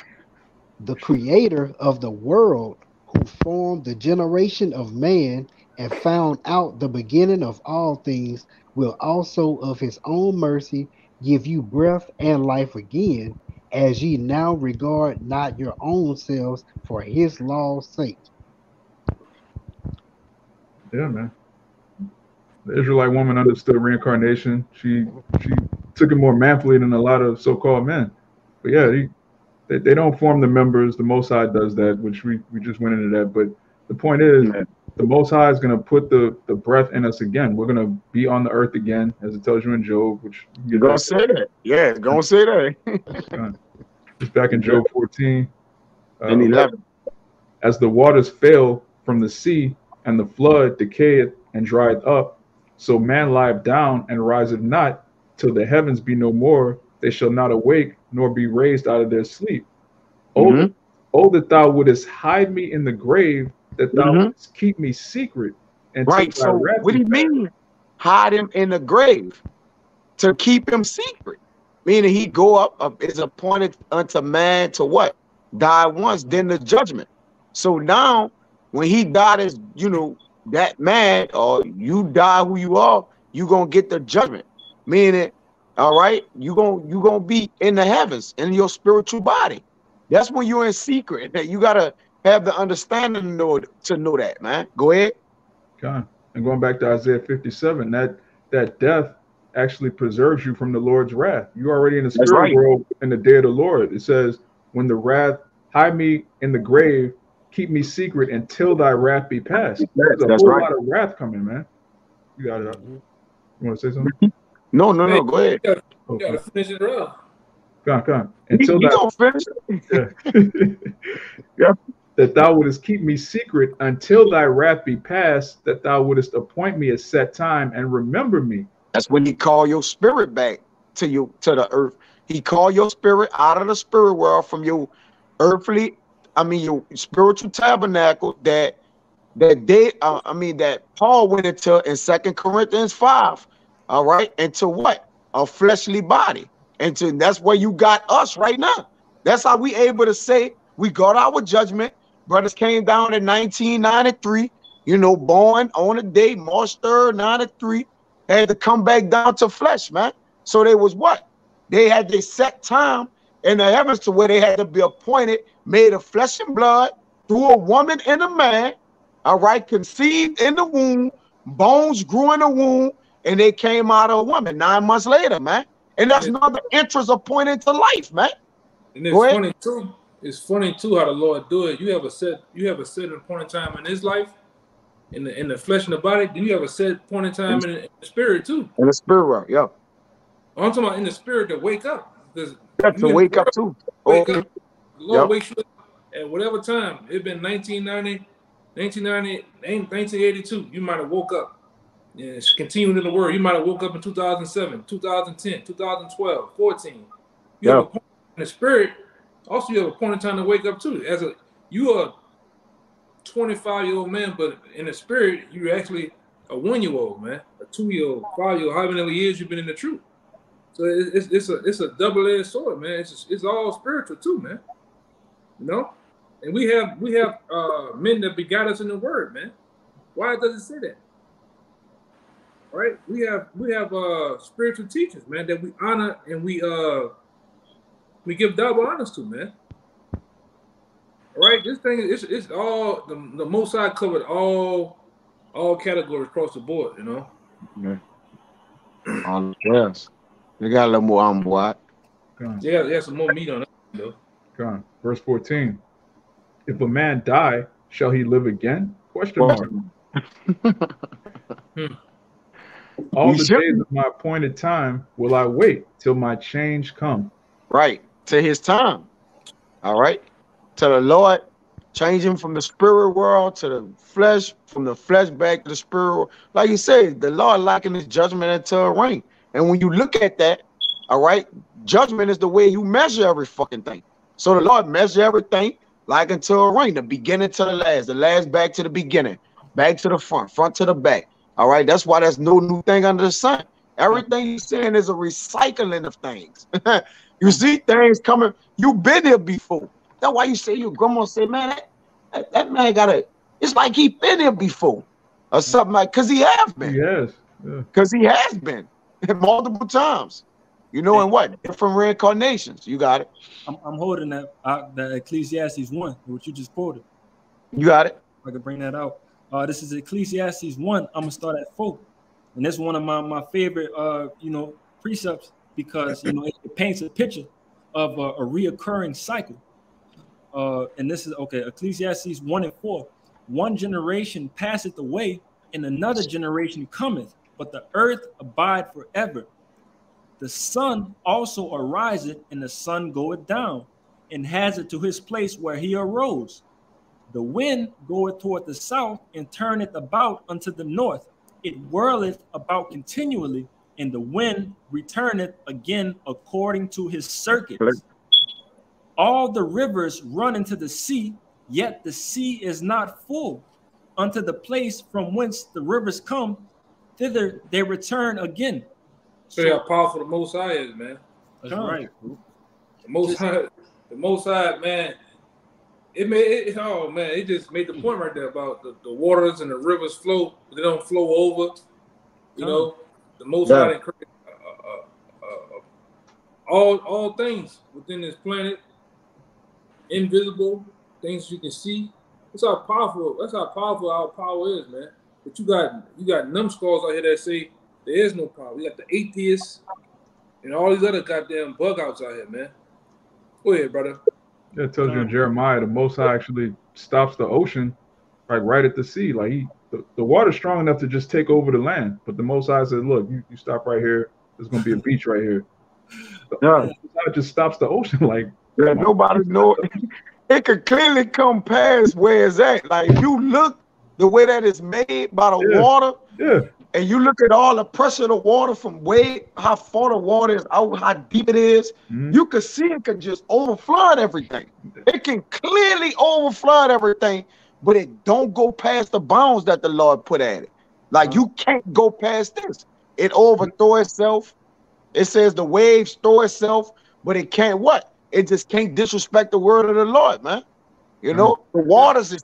the creator of the world, who formed the generation of man and found out the beginning of all things, will also of his own mercy give you breath and life again, as ye now regard not your own selves for his law's sake. Yeah, man. The Israelite woman understood reincarnation. She took it more manfully than a lot of so-called men. But yeah, they don't form the members. The Most High does that, which we just went into that. But the point is, the Most High is going to put the breath in us again. We're going to be on the earth again, as it tells you in Job. Which you're going to say that. Yeah, it's going to say that. It's back in Job 14. And 11. As the waters fail from the sea, and the flood decayeth and drieth up, so man lieth down and riseth not, till the heavens be no more. They shall not awake, nor be raised out of their sleep. Oh, that thou wouldest hide me in the grave, that thou wouldest keep me secret. And right. So what do you mean, hide him in the grave? To keep him secret, meaning he go up is appointed unto man to what? Die once, then the judgment. So now, when he died as that man, or you die who you are, you gonna get the judgment. Meaning, all right, you gonna be in the heavens in your spiritual body. That's when you're in secret. That you gotta have the understanding to know that, man. Go ahead. God. And going back to Isaiah 57, that death actually preserves you from the Lord's wrath. You're already in the spirit world in the day of the Lord. It says, when the wrath, hide me in the grave, keep me secret until thy wrath be past. There's a whole lot of wrath coming, man. You got it. You want to say something? No. Go ahead. You gotta finish it up. Come on. Until you don't finish. Yeah. That thou wouldest keep me secret until thy wrath be past, that thou wouldest appoint me a set time and remember me That's when he called your spirit back to you, to the earth. He called your spirit out of the spirit world from your earthly, your spiritual tabernacle that Paul went into in 2 Corinthians 5. All right, into what? A fleshly body. And that's where you got us right now. That's how we able to say we got our judgment. Brothers came down in 1993, born on the day, March 3rd, 93, had to come back down to flesh, man. So they was what? They had their set time in the heavens to where they had to be appointed, made of flesh and blood, through a woman and a man, all right, conceived in the womb, bones grew in the womb, and they came out of a woman 9 months later, man. And that's another interest appointed to life, man. And it's funny too. It's funny too how the Lord do it. You have a set point in time in His life, in the flesh and the body. Then you have a set point in time in the spirit too. In the spirit world, yeah. I'm talking about in the spirit to wake up. To wake up too. Wake up. The Lord wakes you up at whatever time. It's been 1990, 1982. You might have woke up. And it's continuing in the word. You might have woke up in 2007, 2010, 2012, 14. You have a point in the spirit. Also, you have a point in time to wake up too. You are a 25-year-old man, but in the spirit, you're actually a 1-year-old man, a 2-year-old, 5-year-old, however many years you've been in the truth. So it's a double-edged sword, man. It's all spiritual too, man. And we have men that begot us in the word, man. Why does it say that? Right? We have spiritual teachers, man, that we honor and we give double honors to, man. All right, this thing it's all the Most High covered all categories across the board, Yes. They got a little more on board. Yeah, some more meat on it, though. Come on. Verse 14. If a man die, shall he live again? Question mark. All the days of my appointed time will I wait till my change come. Right. To his time. All right. To the Lord, changing from the spirit world to the flesh, from the flesh back to the spirit world. Like you said, the Lord likened his judgment into a ring. And when you look at that, all right, judgment is the way you measure every fucking thing. So the Lord measure everything like into a ring, the beginning to the last back to the beginning, back to the front to the back. All right, that's why there's no new thing under the sun. Everything you're saying is a recycling of things. You see things coming. You've been here before. That's why you say your grandma say, man, that man it's like he been here before. Or something like, because he has been. Yes. Because he has been multiple times. And what? Different reincarnations. You got it. I'm holding that Ecclesiastes 1, what you just quoted. You got it. I can bring that out. This is Ecclesiastes 1. I'm gonna start at 4, and that's one of my favorite precepts because it paints a picture of a reoccurring cycle. And this is Ecclesiastes 1 and 4. One generation passeth away, and another generation cometh, but the earth abide forever. The sun also ariseth, and the sun goeth down, and has it to his place where he arose. The wind goeth toward the south, and turneth about unto the north. It whirleth about continually, and the wind returneth again according to his circuits. All the rivers run into the sea, yet the sea is not full. Unto the place from whence the rivers come, thither they return again. So how powerful the Most High is, man. That's right. The Most High, man. It just made the point right there about the waters and the rivers flow, but they don't flow over. The Most High encouraged all things within this planet, invisible things you can see. That's how powerful our power is, man. But you got numbskulls out here that say there is no power. We got the atheists and all these other goddamn bug outs out here, man. Go ahead, brother. Yeah, it tells you in Jeremiah, the Most High actually stops the ocean, like right at the sea. Like the water's strong enough to just take over the land. But the Most High says, look, you stop right here. There's gonna be a beach right here. The Most High just stops the ocean. Like nobody know. It could clearly come past where it's at. Like if you look the way that it's made by the water, and you look at all the pressure of the water from how far the water is out, how deep it is, you can see it can just overflood everything. It can clearly overflood everything, but it don't go past the bounds that the Lord put at it. Like you can't go past this. It overthrow itself. It says the waves throw itself, but it can't what? It just can't disrespect the word of the Lord, man. You know, the waters is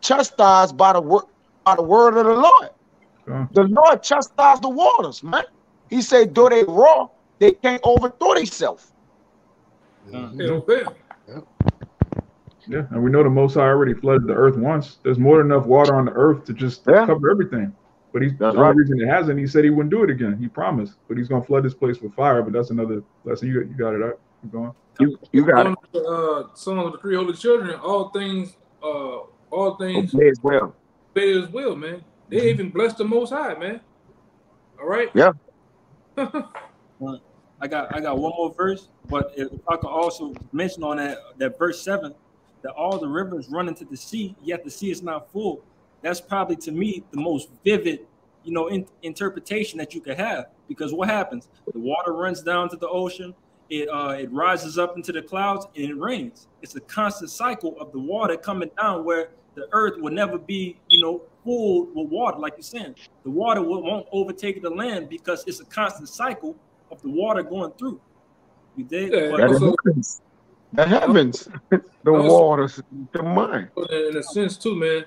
chastised by the word of the Lord. The Lord chastised the waters, man. He said, though they raw, they can't overthrow themselves. Yeah, and we know the Most High already flooded the earth once. There's more than enough water on the earth to just cover everything. But the only reason it hasn't, he said he wouldn't do it again. He promised, but he's gonna flood this place with fire. But that's another lesson. You got it out. Keep going. You got it. Song of the three holy children. All things obey as well. Obey as well, man. They even blessed the Most High, man. All right. Yeah. I got one more verse, but if I could also mention on that verse 7, that all the rivers run into the sea, yet the sea is not full. That's probably to me the most vivid, interpretation that you could have, because what happens? The water runs down to the ocean, it rises up into the clouds, and it rains. It's a constant cycle of the water coming down, where the earth will never be, full with water, like you're saying. The water won't overtake the land because it's a constant cycle of the water going through. You did? That happens. The waters, the mind. In a sense, too, man.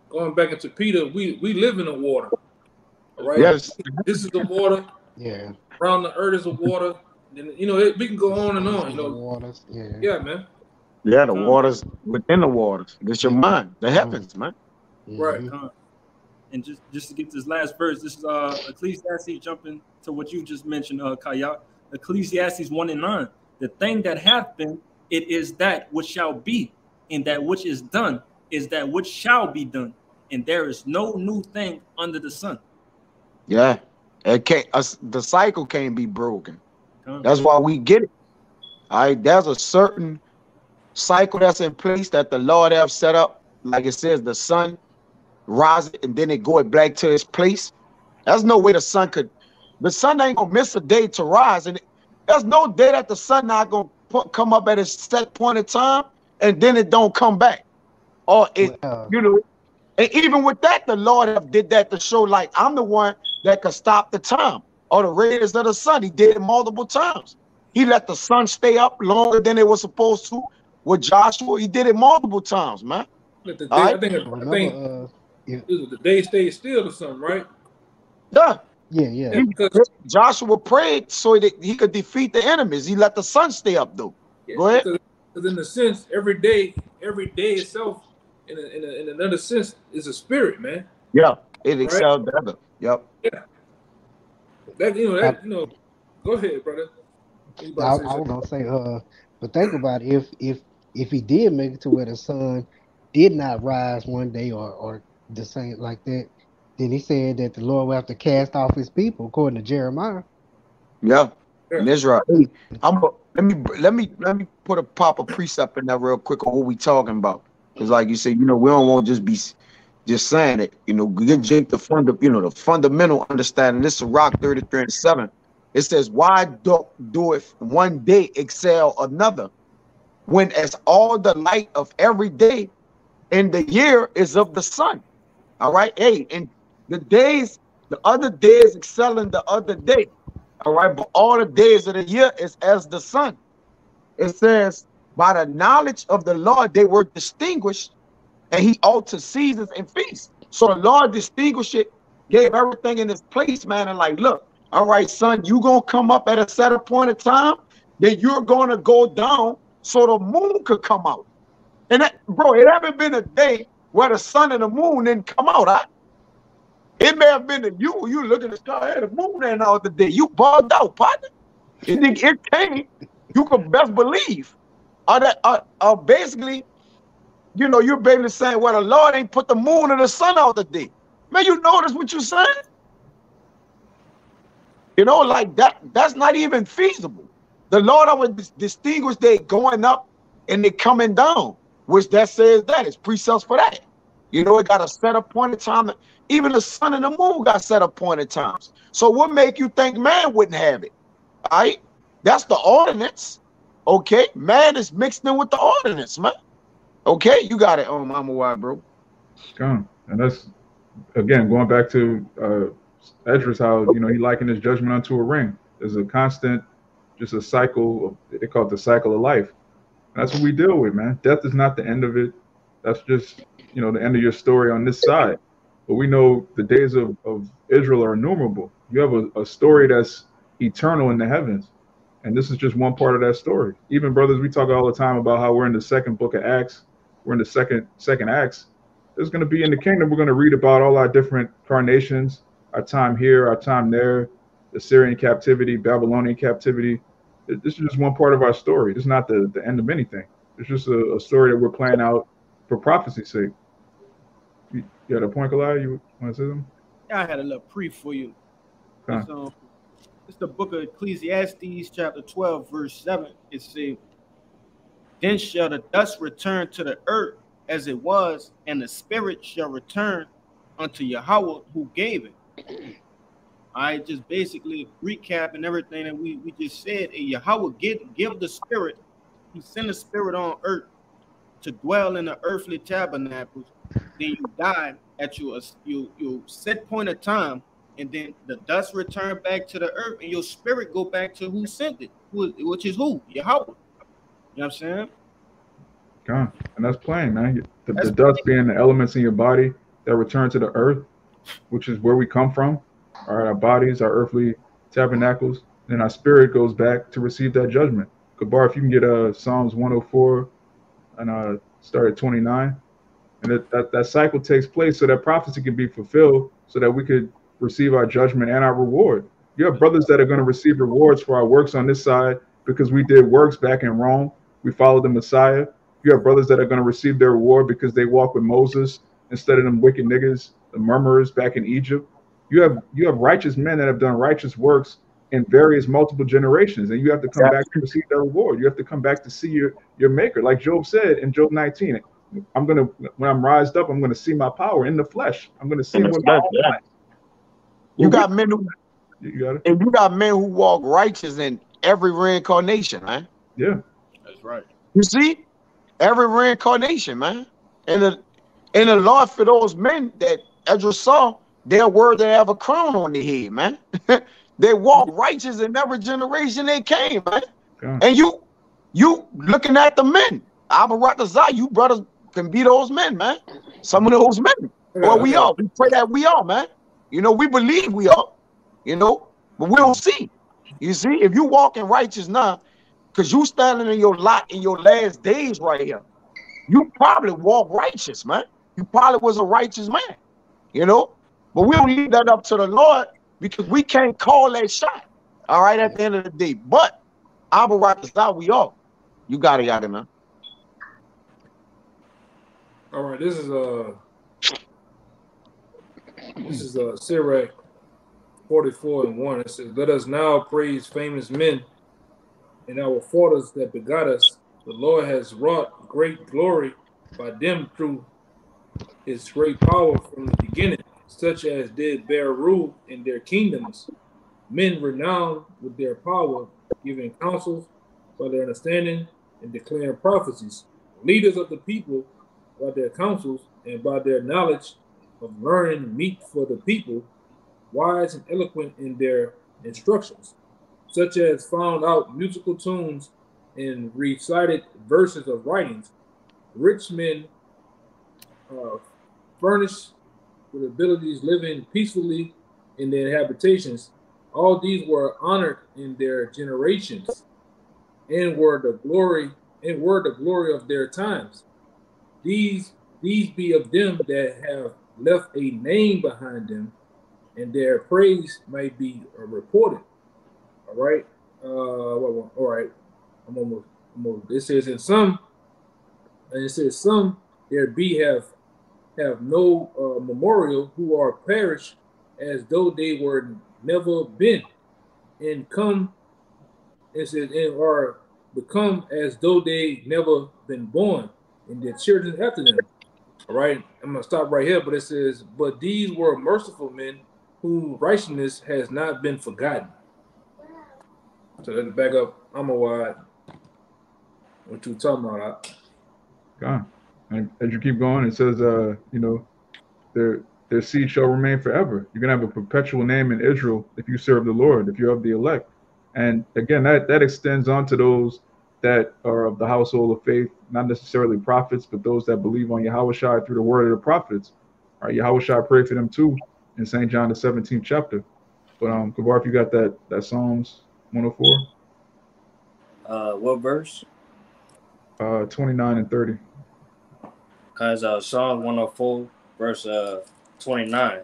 Going back into Peter, we live in the water. All right. Yes. This is the water. Yeah. Around the earth is the water. And we can go on and on. Waters. Yeah. Yeah, man. Yeah, the waters within the waters. It's your mind. That happens, man. Right. And just to get this last verse, this is Ecclesiastes, jumping to what you just mentioned, Kaya. Ecclesiastes 1:9. The thing that hath been, it is that which shall be, and that which is done is that which shall be done, and there is no new thing under the sun. Yeah, it can't. The cycle can't be broken. That's why we get it. All right, there's a certain cycle that's in place that the Lord have set up. Like it says, the sun rises and then it go back to its place. There's no way the sun ain't gonna miss a day to rise, and there's no day that the sun not gonna come up at a set point in time and then it don't come back. Or it, and even with that, the Lord have did that to show, like, I'm the one that could stop the time or the radius of the sun. He did it multiple times. He let the sun stay up longer than it was supposed to with Joshua. He did it multiple times, man. I think the day stays still, the sun, right? Yeah. Yeah. Joshua prayed so that he could defeat the enemies. He let the sun stay up, though. Go ahead. Because in a sense, every day itself, in another sense, is a spirit, man. Yeah, it excels the other. Yep. Yeah. Go ahead, brother. I was gonna say, but think about it, if he did make it to where the sun did not rise one day or the same like that, then he said that the Lord will have to cast off his people, according to Jeremiah. Yeah. In Israel. Hey, let me put a proper precept in there real quick on what we talking about. Because like you said, we don't want to just be just saying it. Get the fundamental understanding. This is Rock 33:7. It says, why do it one day excel another, when as all the light of every day in the year is of the sun? All right. Hey, and the other days excelling the other day. All right, but all the days of the year is as the sun. It says, by the knowledge of the Lord, they were distinguished, and he altered seasons and feasts. So the Lord distinguished it, gave everything in its place, man, and like, look, all right, son, you gonna come up at a set point of time, then you're gonna go down so the moon could come out. And that, bro, it haven't been a day where the sun and the moon didn't come out. It may have been that you look at the sky, the moon ain't out the day. You bugged out, partner. It came. You could best believe. Basically, you're basically saying, well, the Lord ain't put the moon and the sun out the day. Man, you notice what you're saying? Like that's not even feasible. The Lord would distinguish they going up and they coming down, which that says that is precepts for that. You know, it got a set appointed time. Even the sun and the moon got set appointed times. So what make you think man wouldn't have it? All right? That's the ordinance. Okay? Man is mixed in with the ordinance, man. Okay? You got it, Mama Why, bro. Come. And that's, again, going back to Esdras, how, you know, he likened his judgment unto a ring. There's a constant, just a cycle, they call it the cycle of life. And that's what we deal with, man. Death is not the end of it. That's just, you know, the end of your story on this side. But we know the days of Israel are innumerable. You have a story that's eternal in the heavens. And this is just one part of that story. Even, brothers, we talk all the time about how we're in the second book of Acts. We're in the second Acts. There's going to be in the kingdom, we're going to read about all our different carnations, our time here, our time there, the Syrian captivity, Babylonian captivity. This is just one part of our story. This is not the end of anything. It's just a story that we're playing out for prophecy's sake. You got a point, Kalai? You want to say something? I had a little brief for you. Huh. It's the book of Ecclesiastes, chapter 12, verse 7. It says, "Then shall the dust return to the earth as it was, and the spirit shall return unto Yahweh who gave it." I just basically recapping everything that we just said. Yahweh give the spirit. He sent the spirit on earth to dwell in the earthly tabernacles. Then you die at your set point of time, and then the dust return back to the earth, and your spirit go back to who sent it, which is who? Yahweh. You know what I'm saying? God. And that's plain, man. The dust being the elements in your body that return to the earth, which is where we come from. All right, our bodies, our earthly tabernacles, then our spirit goes back to receive that judgment. Kabar, if you can get Psalms 104 and start at 29, and that cycle takes place so that prophecy can be fulfilled, so that we could receive our judgment and our reward. You have brothers that are going to receive rewards for our works on this side because we did works back in Rome. We followed the Messiah. You have brothers that are going to receive their reward because they walk with Moses instead of them wicked niggas, the murmurers back in Egypt. You have righteous men that have done righteous works in various multiple generations, and you have to come back to receive that reward. You have to come back to see your maker. Like Job said in Job 19, when I'm rised up, I'm gonna see my power in the flesh. I'm gonna see him with my own eyes. You got men who you got it. And you got men who walk righteous in every reincarnation, man. Yeah. That's right. You see? Every reincarnation, man. And the Lord, for those men that Esdras saw, they're worthy to have a crown on their head, man. They walk righteous in every generation they came, man. God. And you looking at the men. Abaratazah, you brothers can be those men, man. Some of those men. Well, we are. We pray that we are, man. You know, we believe we are, you know, but we don't see. You see, if you walk in righteous now, because you standing in your lot in your last days right here, you probably walk righteous, man. You probably was a righteous man, you know. But we don't leave that up to the Lord because we can't call that shot, all right, at the end of the day. But Abaratazah, we are. You got it, man. All right, this is Sirach 44:1. It says, "Let us now praise famous men and our fathers that begot us. The Lord has wrought great glory by them through his great power from the beginning, such as did bear rule in their kingdoms, men renowned with their power, giving counsels by their understanding and declaring prophecies, leaders of the people by their counsels and by their knowledge of learning meet for the people, wise and eloquent in their instructions, such as found out musical tunes and recited verses of writings. Rich men furnished with abilities, living peacefully in their habitations. All these were honored in their generations, and were the glory of their times. These be of them that have left a name behind them, and their praise might be reported." All right. All right. I'm almost. It says in some, and it says some there be have no memorial, who are perished as though they were never been, and come. It says and are become as though they never been born, and their children after them. All right, I'm gonna stop right here, but it says, "But these were merciful men, whose righteousness has not been forgotten." So let's back up. I'm a wide. What you talking about? God. And as you keep going, it says, you know, their seed shall remain forever. You're gonna have a perpetual name in Israel if you serve the Lord, if you're of the elect. And again, that extends on to those that are of the household of faith, not necessarily prophets, but those that believe on Yahweh Shai through the word of the prophets. All right, Yahweh Shai prayed for them too in St. John the 17th chapter. But Kabar, if you got that Psalms 104. What verse? 29 and 30. Because Psalm 104, verse 29.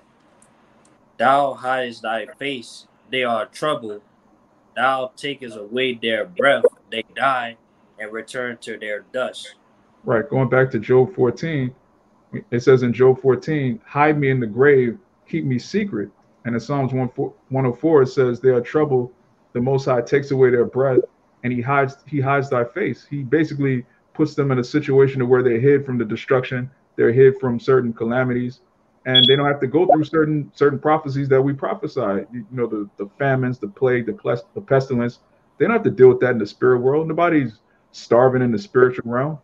Thou hidest thy face, they are troubled. Thou takest away their breath, they die and return to their dust. Right, going back to Job 14, it says in Job 14, hide me in the grave, keep me secret. And in Psalms 104, it says they are troubled. The Most High takes away their breath, and he hides thy face. He basically puts them in a situation where they're hid from the destruction, they're hid from certain calamities, and they don't have to go through certain prophecies that we prophesy. You know, the famines, the plague, the pestilence. They don't have to deal with that in the spirit world. Nobody's starving in the spiritual realm,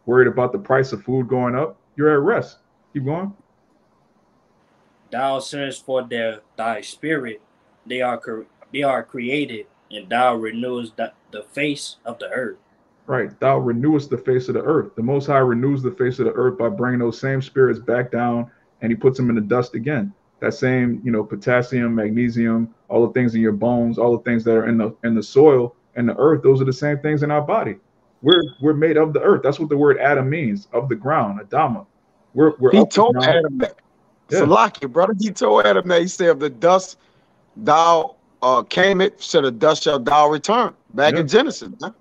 worried about the price of food going up. You're at rest. Keep going. Thou sendest for thy spirit, they are created, and thou renewest the face of the earth. Right. Thou renewest the face of the earth. The Most High renews the face of the earth by bringing those same spirits back down, and he puts them in the dust again. That same, you know, potassium, magnesium, all the things in your bones, all the things that are in the soil and the earth, those are the same things in our body. We're made of the earth. That's what the word Adam means, of the ground, Adama. We're he told Adam that. Yeah. Salakia, brother. He told Adam that. He said, of the dust thou came it, so the dust shall thou return. Back in Genesis, man.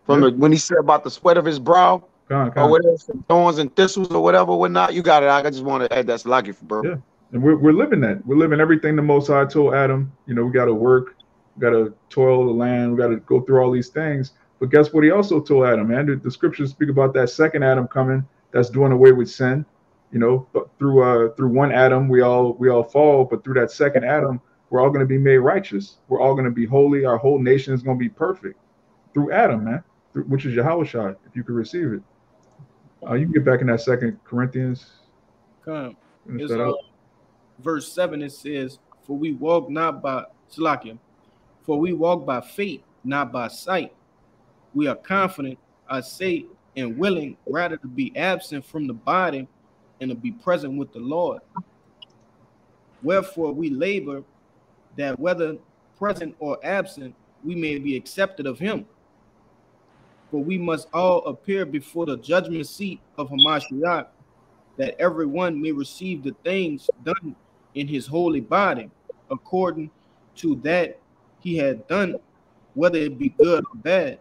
When he said about the sweat of his brow, or whatever, thorns and thistles or whatever, whatnot. You got it. I just want to add that's Salakia, bro. Yeah. And we're living that. We're living everything the Most High told Adam. You know, we got to work, we got to toil the land, we got to go through all these things. But guess what? He also told Adam, man. The scriptures speak about that second Adam coming, that's doing away with sin. You know, but through one Adam we all fall, but through that second Adam, we're all going to be made righteous. We're all going to be holy. Our whole nation is going to be perfect through Adam, man. Which is Yahweh Shai, if you could receive it. You can get back in that 2 Corinthians. Come. Verse 7, it says, For we walk by faith, not by sight. We are confident, I say, and willing rather to be absent from the body and to be present with the Lord. Wherefore we labor that whether present or absent, we may be accepted of him. For we must all appear before the judgment seat of Hamashiach, that everyone may receive the things done in his holy body, according to that he had done, whether it be good or bad.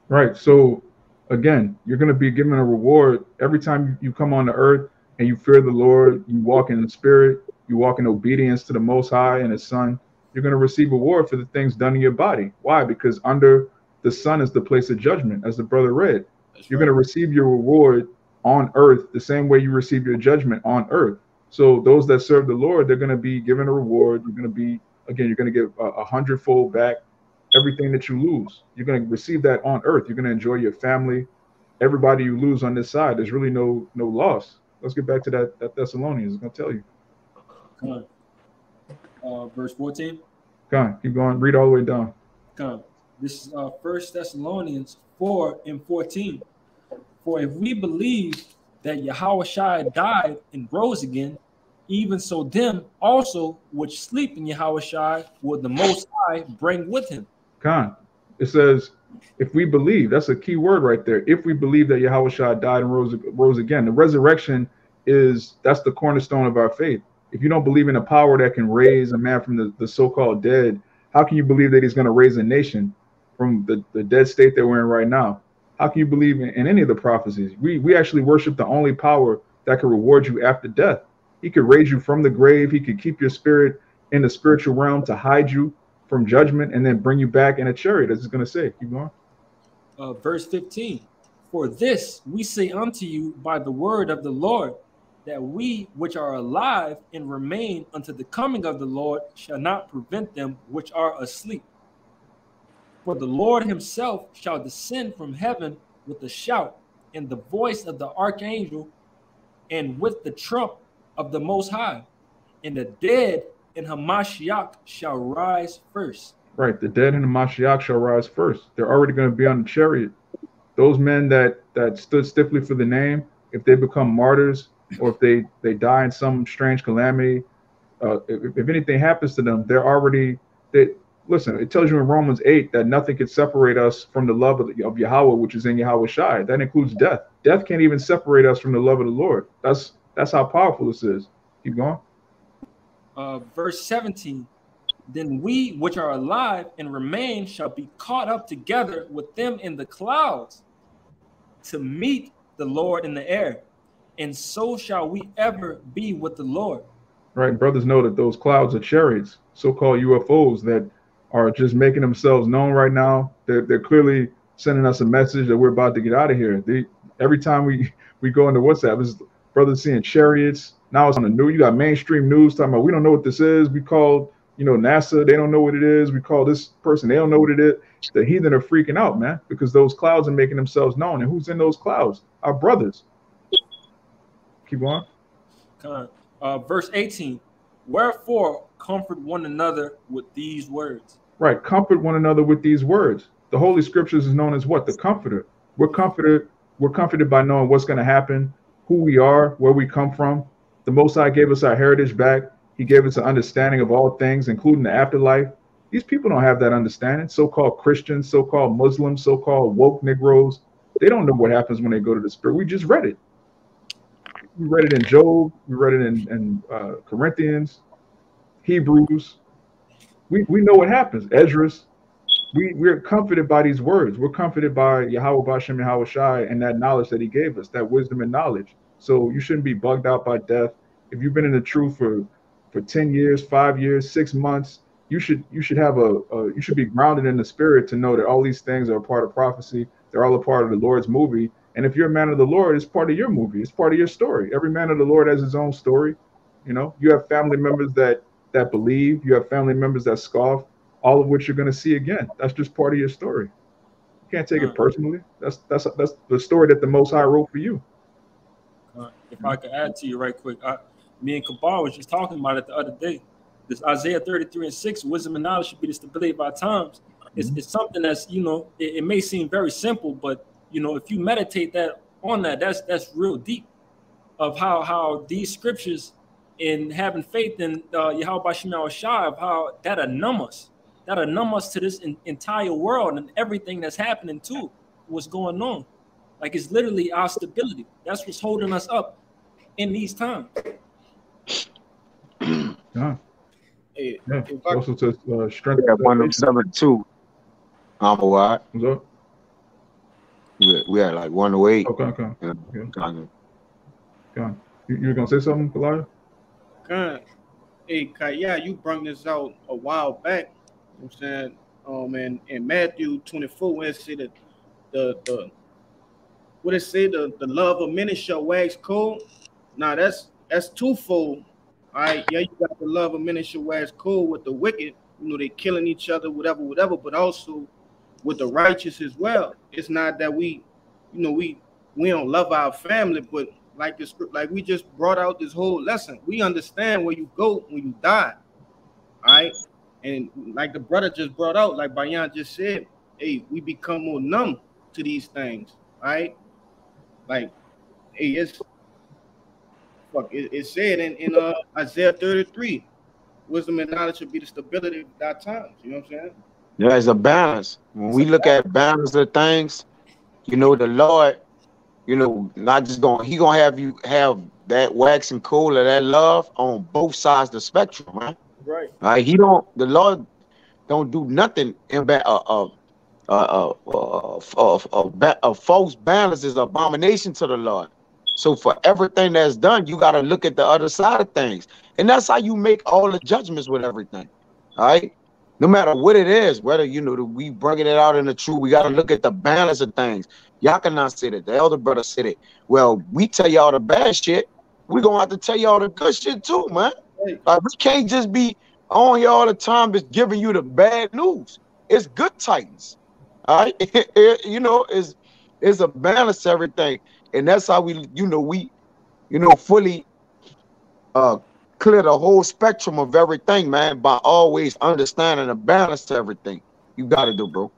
Right. So again, you're going to be given a reward every time you come on the earth and you fear the Lord, you walk in the spirit, you walk in obedience to the Most High and his Son. You're going to receive a reward for the things done in your body. Why? Because under the sun is the place of judgment, as the brother read. You're going to receive your reward on earth the same way you receive your judgment on earth. So those that serve the Lord, they're going to be given a reward. You're going to be, again, you're going to get 100-fold back everything that you lose. You're going to receive that on earth. You're going to enjoy your family. Everybody you lose on this side, there's really no loss. Let's get back to that Thessalonians. It's going to tell you. Come on. Verse 14. Come on, keep going. Read all the way down. Come on. This is 1 Thessalonians 4 and 14. For if we believe that Yahweh Shai died and rose again, even so them also which sleep in Yahweh Shai will the Most High bring with him. Khan, it says, if we believe, that's a key word right there. If we believe that Yahweh Shai died and rose again, the resurrection that's the cornerstone of our faith. If you don't believe in a power that can raise a man from the so-called dead, how can you believe that he's going to raise a nation from the dead state that we're in right now? How can you believe in any of the prophecies? We actually worship the only power that can reward you after death. He could raise you from the grave. He could keep your spirit in the spiritual realm to hide you from judgment and then bring you back in a chariot, as it's going to say. Keep going. Verse 15. For this we say unto you by the word of the Lord, that we which are alive and remain unto the coming of the Lord shall not prevent them which are asleep. For the Lord himself shall descend from heaven with a shout, and the voice of the archangel, and with the trump of the Most High, and the dead in Hamashiach shall rise first. Right, the dead in the Mashiach shall rise first. They're already going to be on the chariot. Those men that stood stiffly for the name, if they become martyrs, or if they die in some strange calamity, if anything happens to them, they're already, listen, it tells you in Romans 8 that nothing can separate us from the love of Yahweh, which is in Yahweh Shai. That includes death. Death can't even separate us from the love of the Lord. That's how powerful this is. Keep going. Verse 17, then we which are alive and remain shall be caught up together with them in the clouds to meet the Lord in the air, and so shall we ever be with the Lord. Right, brothers know that those clouds are chariots, so-called UFOs that are just making themselves known right now. They're clearly sending us a message that we're about to get out of here. Every time we go into WhatsApp, this is brothers seeing chariots. Now it's on the news. You got mainstream news talking about, we don't know what this is. We called, NASA, they don't know what it is. We call this person, they don't know what it is. The heathen are freaking out, man, because those clouds are making themselves known. And who's in those clouds? Our brothers. Keep on. Verse 18, wherefore comfort one another with these words. Right, comfort one another with these words. The Holy Scriptures is known as what? The Comforter. We're comforted by knowing what's going to happen, who we are, where we come from. The Most High gave us our heritage back. He gave us an understanding of all things, including the afterlife. These people don't have that understanding. So-called Christians, so-called Muslims, so-called woke Negroes, they don't know what happens when they go to the Spirit. We just read it. We read it in Job. We read it in Corinthians, Hebrews. We know what happens. Esdras. We're comforted by these words. We're comforted by Yahweh Bashem Yahweh Shai and that knowledge that he gave us, that wisdom and knowledge. So you shouldn't be bugged out by death. If you've been in the truth for 10 years, 5 years, 6 months, you should be grounded in the spirit to know that all these things are a part of prophecy. They're all a part of the Lord's movie. And if you're a man of the Lord, it's part of your movie. It's part of your story. Every man of the Lord has his own story. You have family members that believe. You have family members that scoff, all of which you're going to see again. That's just part of your story. You can't take it personally. That's the story that the Most High wrote for you. If I could add to you right quick, me and Kabar was just talking about it the other day. This Isaiah 33:6, wisdom and knowledge should be the stability of our times. It's something that's, it may seem very simple, but if you meditate on that, that's real deep of how these scriptures and having faith in Yahweh Bashem Yahweh Shai, of how that'll numb us to this entire world and everything that's happening to what's going on. Like, it's literally our stability. That's what's holding us up in these times. Yeah. Hey, Yeah. if I, Also to strengthen. We got 107.2. What? What's up? We had like 108. Okay. Yeah. Go on. You were gonna say something, Goliath? Hey, Kaya, you brought this out a while back. You know what I'm saying? In Matthew 24, where it said that what it say, the love of many shall wax cold. Now that's twofold. All right, yeah, you got the love of many shall wax cold with the wicked, they killing each other, whatever, but also with the righteous as well. It's not that we don't love our family, but like we just brought out this whole lesson. We understand where you go when you die. All right. And like the brother just brought out, like Bayan just said, hey, we become more numb to these things. All right. Like, hey, it said in Isaiah 33, wisdom and knowledge should be the stability of our times. You know what I'm saying? Yeah, it's a balance. When we look at balance of things, the Lord, not just he gonna have you have that wax and coal of that love on both sides of the spectrum, right? Right. The Lord don't do nothing in a false balance is abomination to the Lord. So for everything that's done, you got to look at the other side of things. And that's how you make all the judgments with everything. All right. No matter what it is, whether we bringing it out in the truth, we got to look at the balance of things. Y'all cannot sit it. The elder brother said it. Well, we tell y'all the bad shit. We gonna have to tell y'all the good shit too, man. Like, we can't just be on here all the time just giving you the bad news. It's good Titans. All right. It's a balance to everything. And that's how we fully clear the whole spectrum of everything, man, by always understanding the balance to everything. You got to do, bro.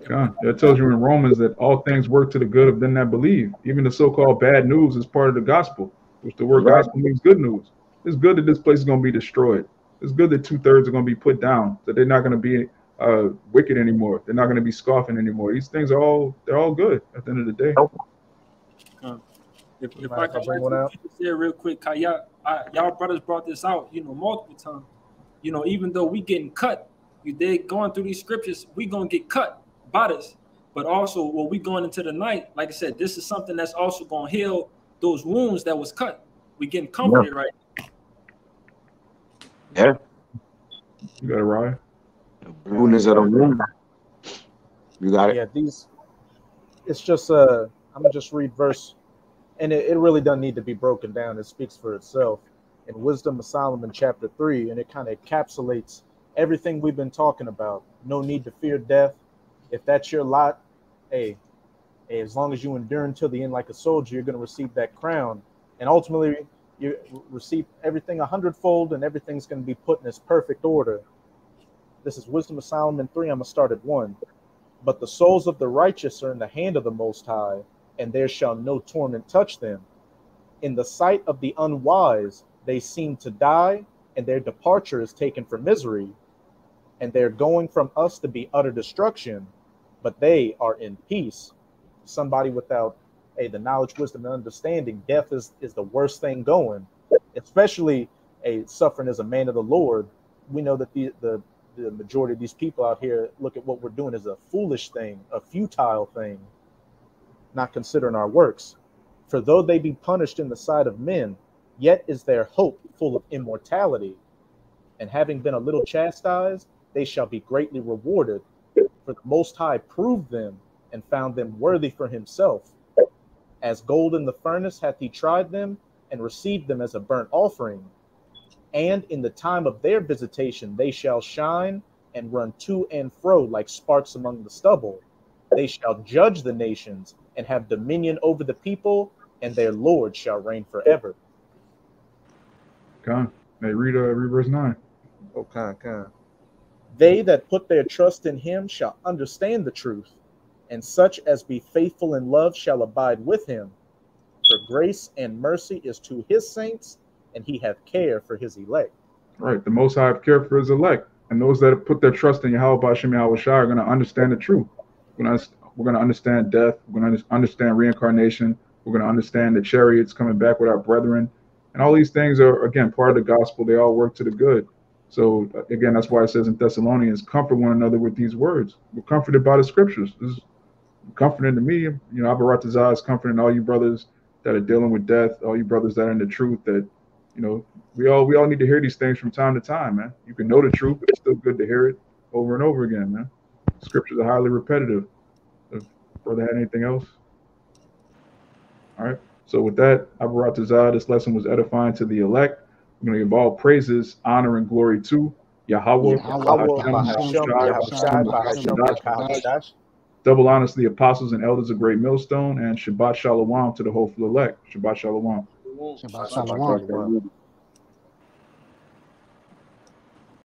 God, that tells you in Romans that all things work to the good of them that believe. Even the so-called bad news is part of the gospel, which the word gospel means good news. It's good that this place is going to be destroyed. It's good that 2/3 are going to be put down, that they're not going to be wicked anymore. They're not going to be scoffing anymore. These things are all good at the end of the day. If I can say real quick, y'all brothers brought this out, multiple times. Even though we getting cut, they going through these scriptures, we gonna get cut by this. But also, when we going into the night, like I said, this is something that's also gonna heal those wounds that was cut. We getting comforted right now. Yeah. You got it, Ryan. Wounds of the wound. You got it. Yeah, it's just I'm gonna just read verse, and it really doesn't need to be broken down. It speaks for itself. In Wisdom of Solomon, chapter 3, and it kind of encapsulates everything we've been talking about. No need to fear death. If that's your lot, as long as you endure until the end like a soldier, you're going to receive that crown. And ultimately, you receive everything 100-fold, and everything's going to be put in its perfect order. This is Wisdom of Solomon 3. I'm going to start at 1. But the souls of the righteous are in the hand of the Most High, and there shall no torment touch them. In the sight of the unwise, they seem to die, and their departure is taken for misery, and they're going from us to be utter destruction, but they are in peace. Somebody without the knowledge, wisdom, and understanding, death is the worst thing going, especially suffering as a man of the Lord. We know that the majority of these people out here look at what we're doing as a foolish thing, a futile thing, not considering our works. For though they be punished in the sight of men, yet is their hope full of immortality. And having been a little chastised, they shall be greatly rewarded. For the Most High proved them and found them worthy for himself. As gold in the furnace hath he tried them and received them as a burnt offering. And in the time of their visitation they shall shine and run to and fro like sparks among the stubble. They shall judge the nations and have dominion over the people, and their Lord shall reign forever. Con, hey, read verse 9. Oh, con. They that put their trust in him shall understand the truth, and such as be faithful in love shall abide with him. For grace and mercy is to his saints, and he hath care for his elect. Right, the Most High have care for his elect, and those that put their trust in Yahweh B'Shem Yahweh Shai are going to understand the truth. We're going to understand death. We're going to understand reincarnation. We're going to understand the chariots coming back with our brethren. And all these things are, again, part of the gospel. They all work to the good. So, again, that's why it says in Thessalonians, comfort one another with these words. We're comforted by the scriptures. This is comforting to me. Abaratazah is comforting all you brothers that are dealing with death, all you brothers that are in the truth, that, we all need to hear these things from time to time, man. You can know the truth, but it's still good to hear it over and over again, man. Scriptures are highly repetitive. If brother had anything else? All right. So with that, Abaratazah, this lesson was edifying to the elect. We're going to give all praises, honor, and glory to Yahweh. Double honors to the apostles and elders of Great Millstone, and Shabbat Shalom to the hopeful elect. Shabbat Shalom. Shabbat Shalom.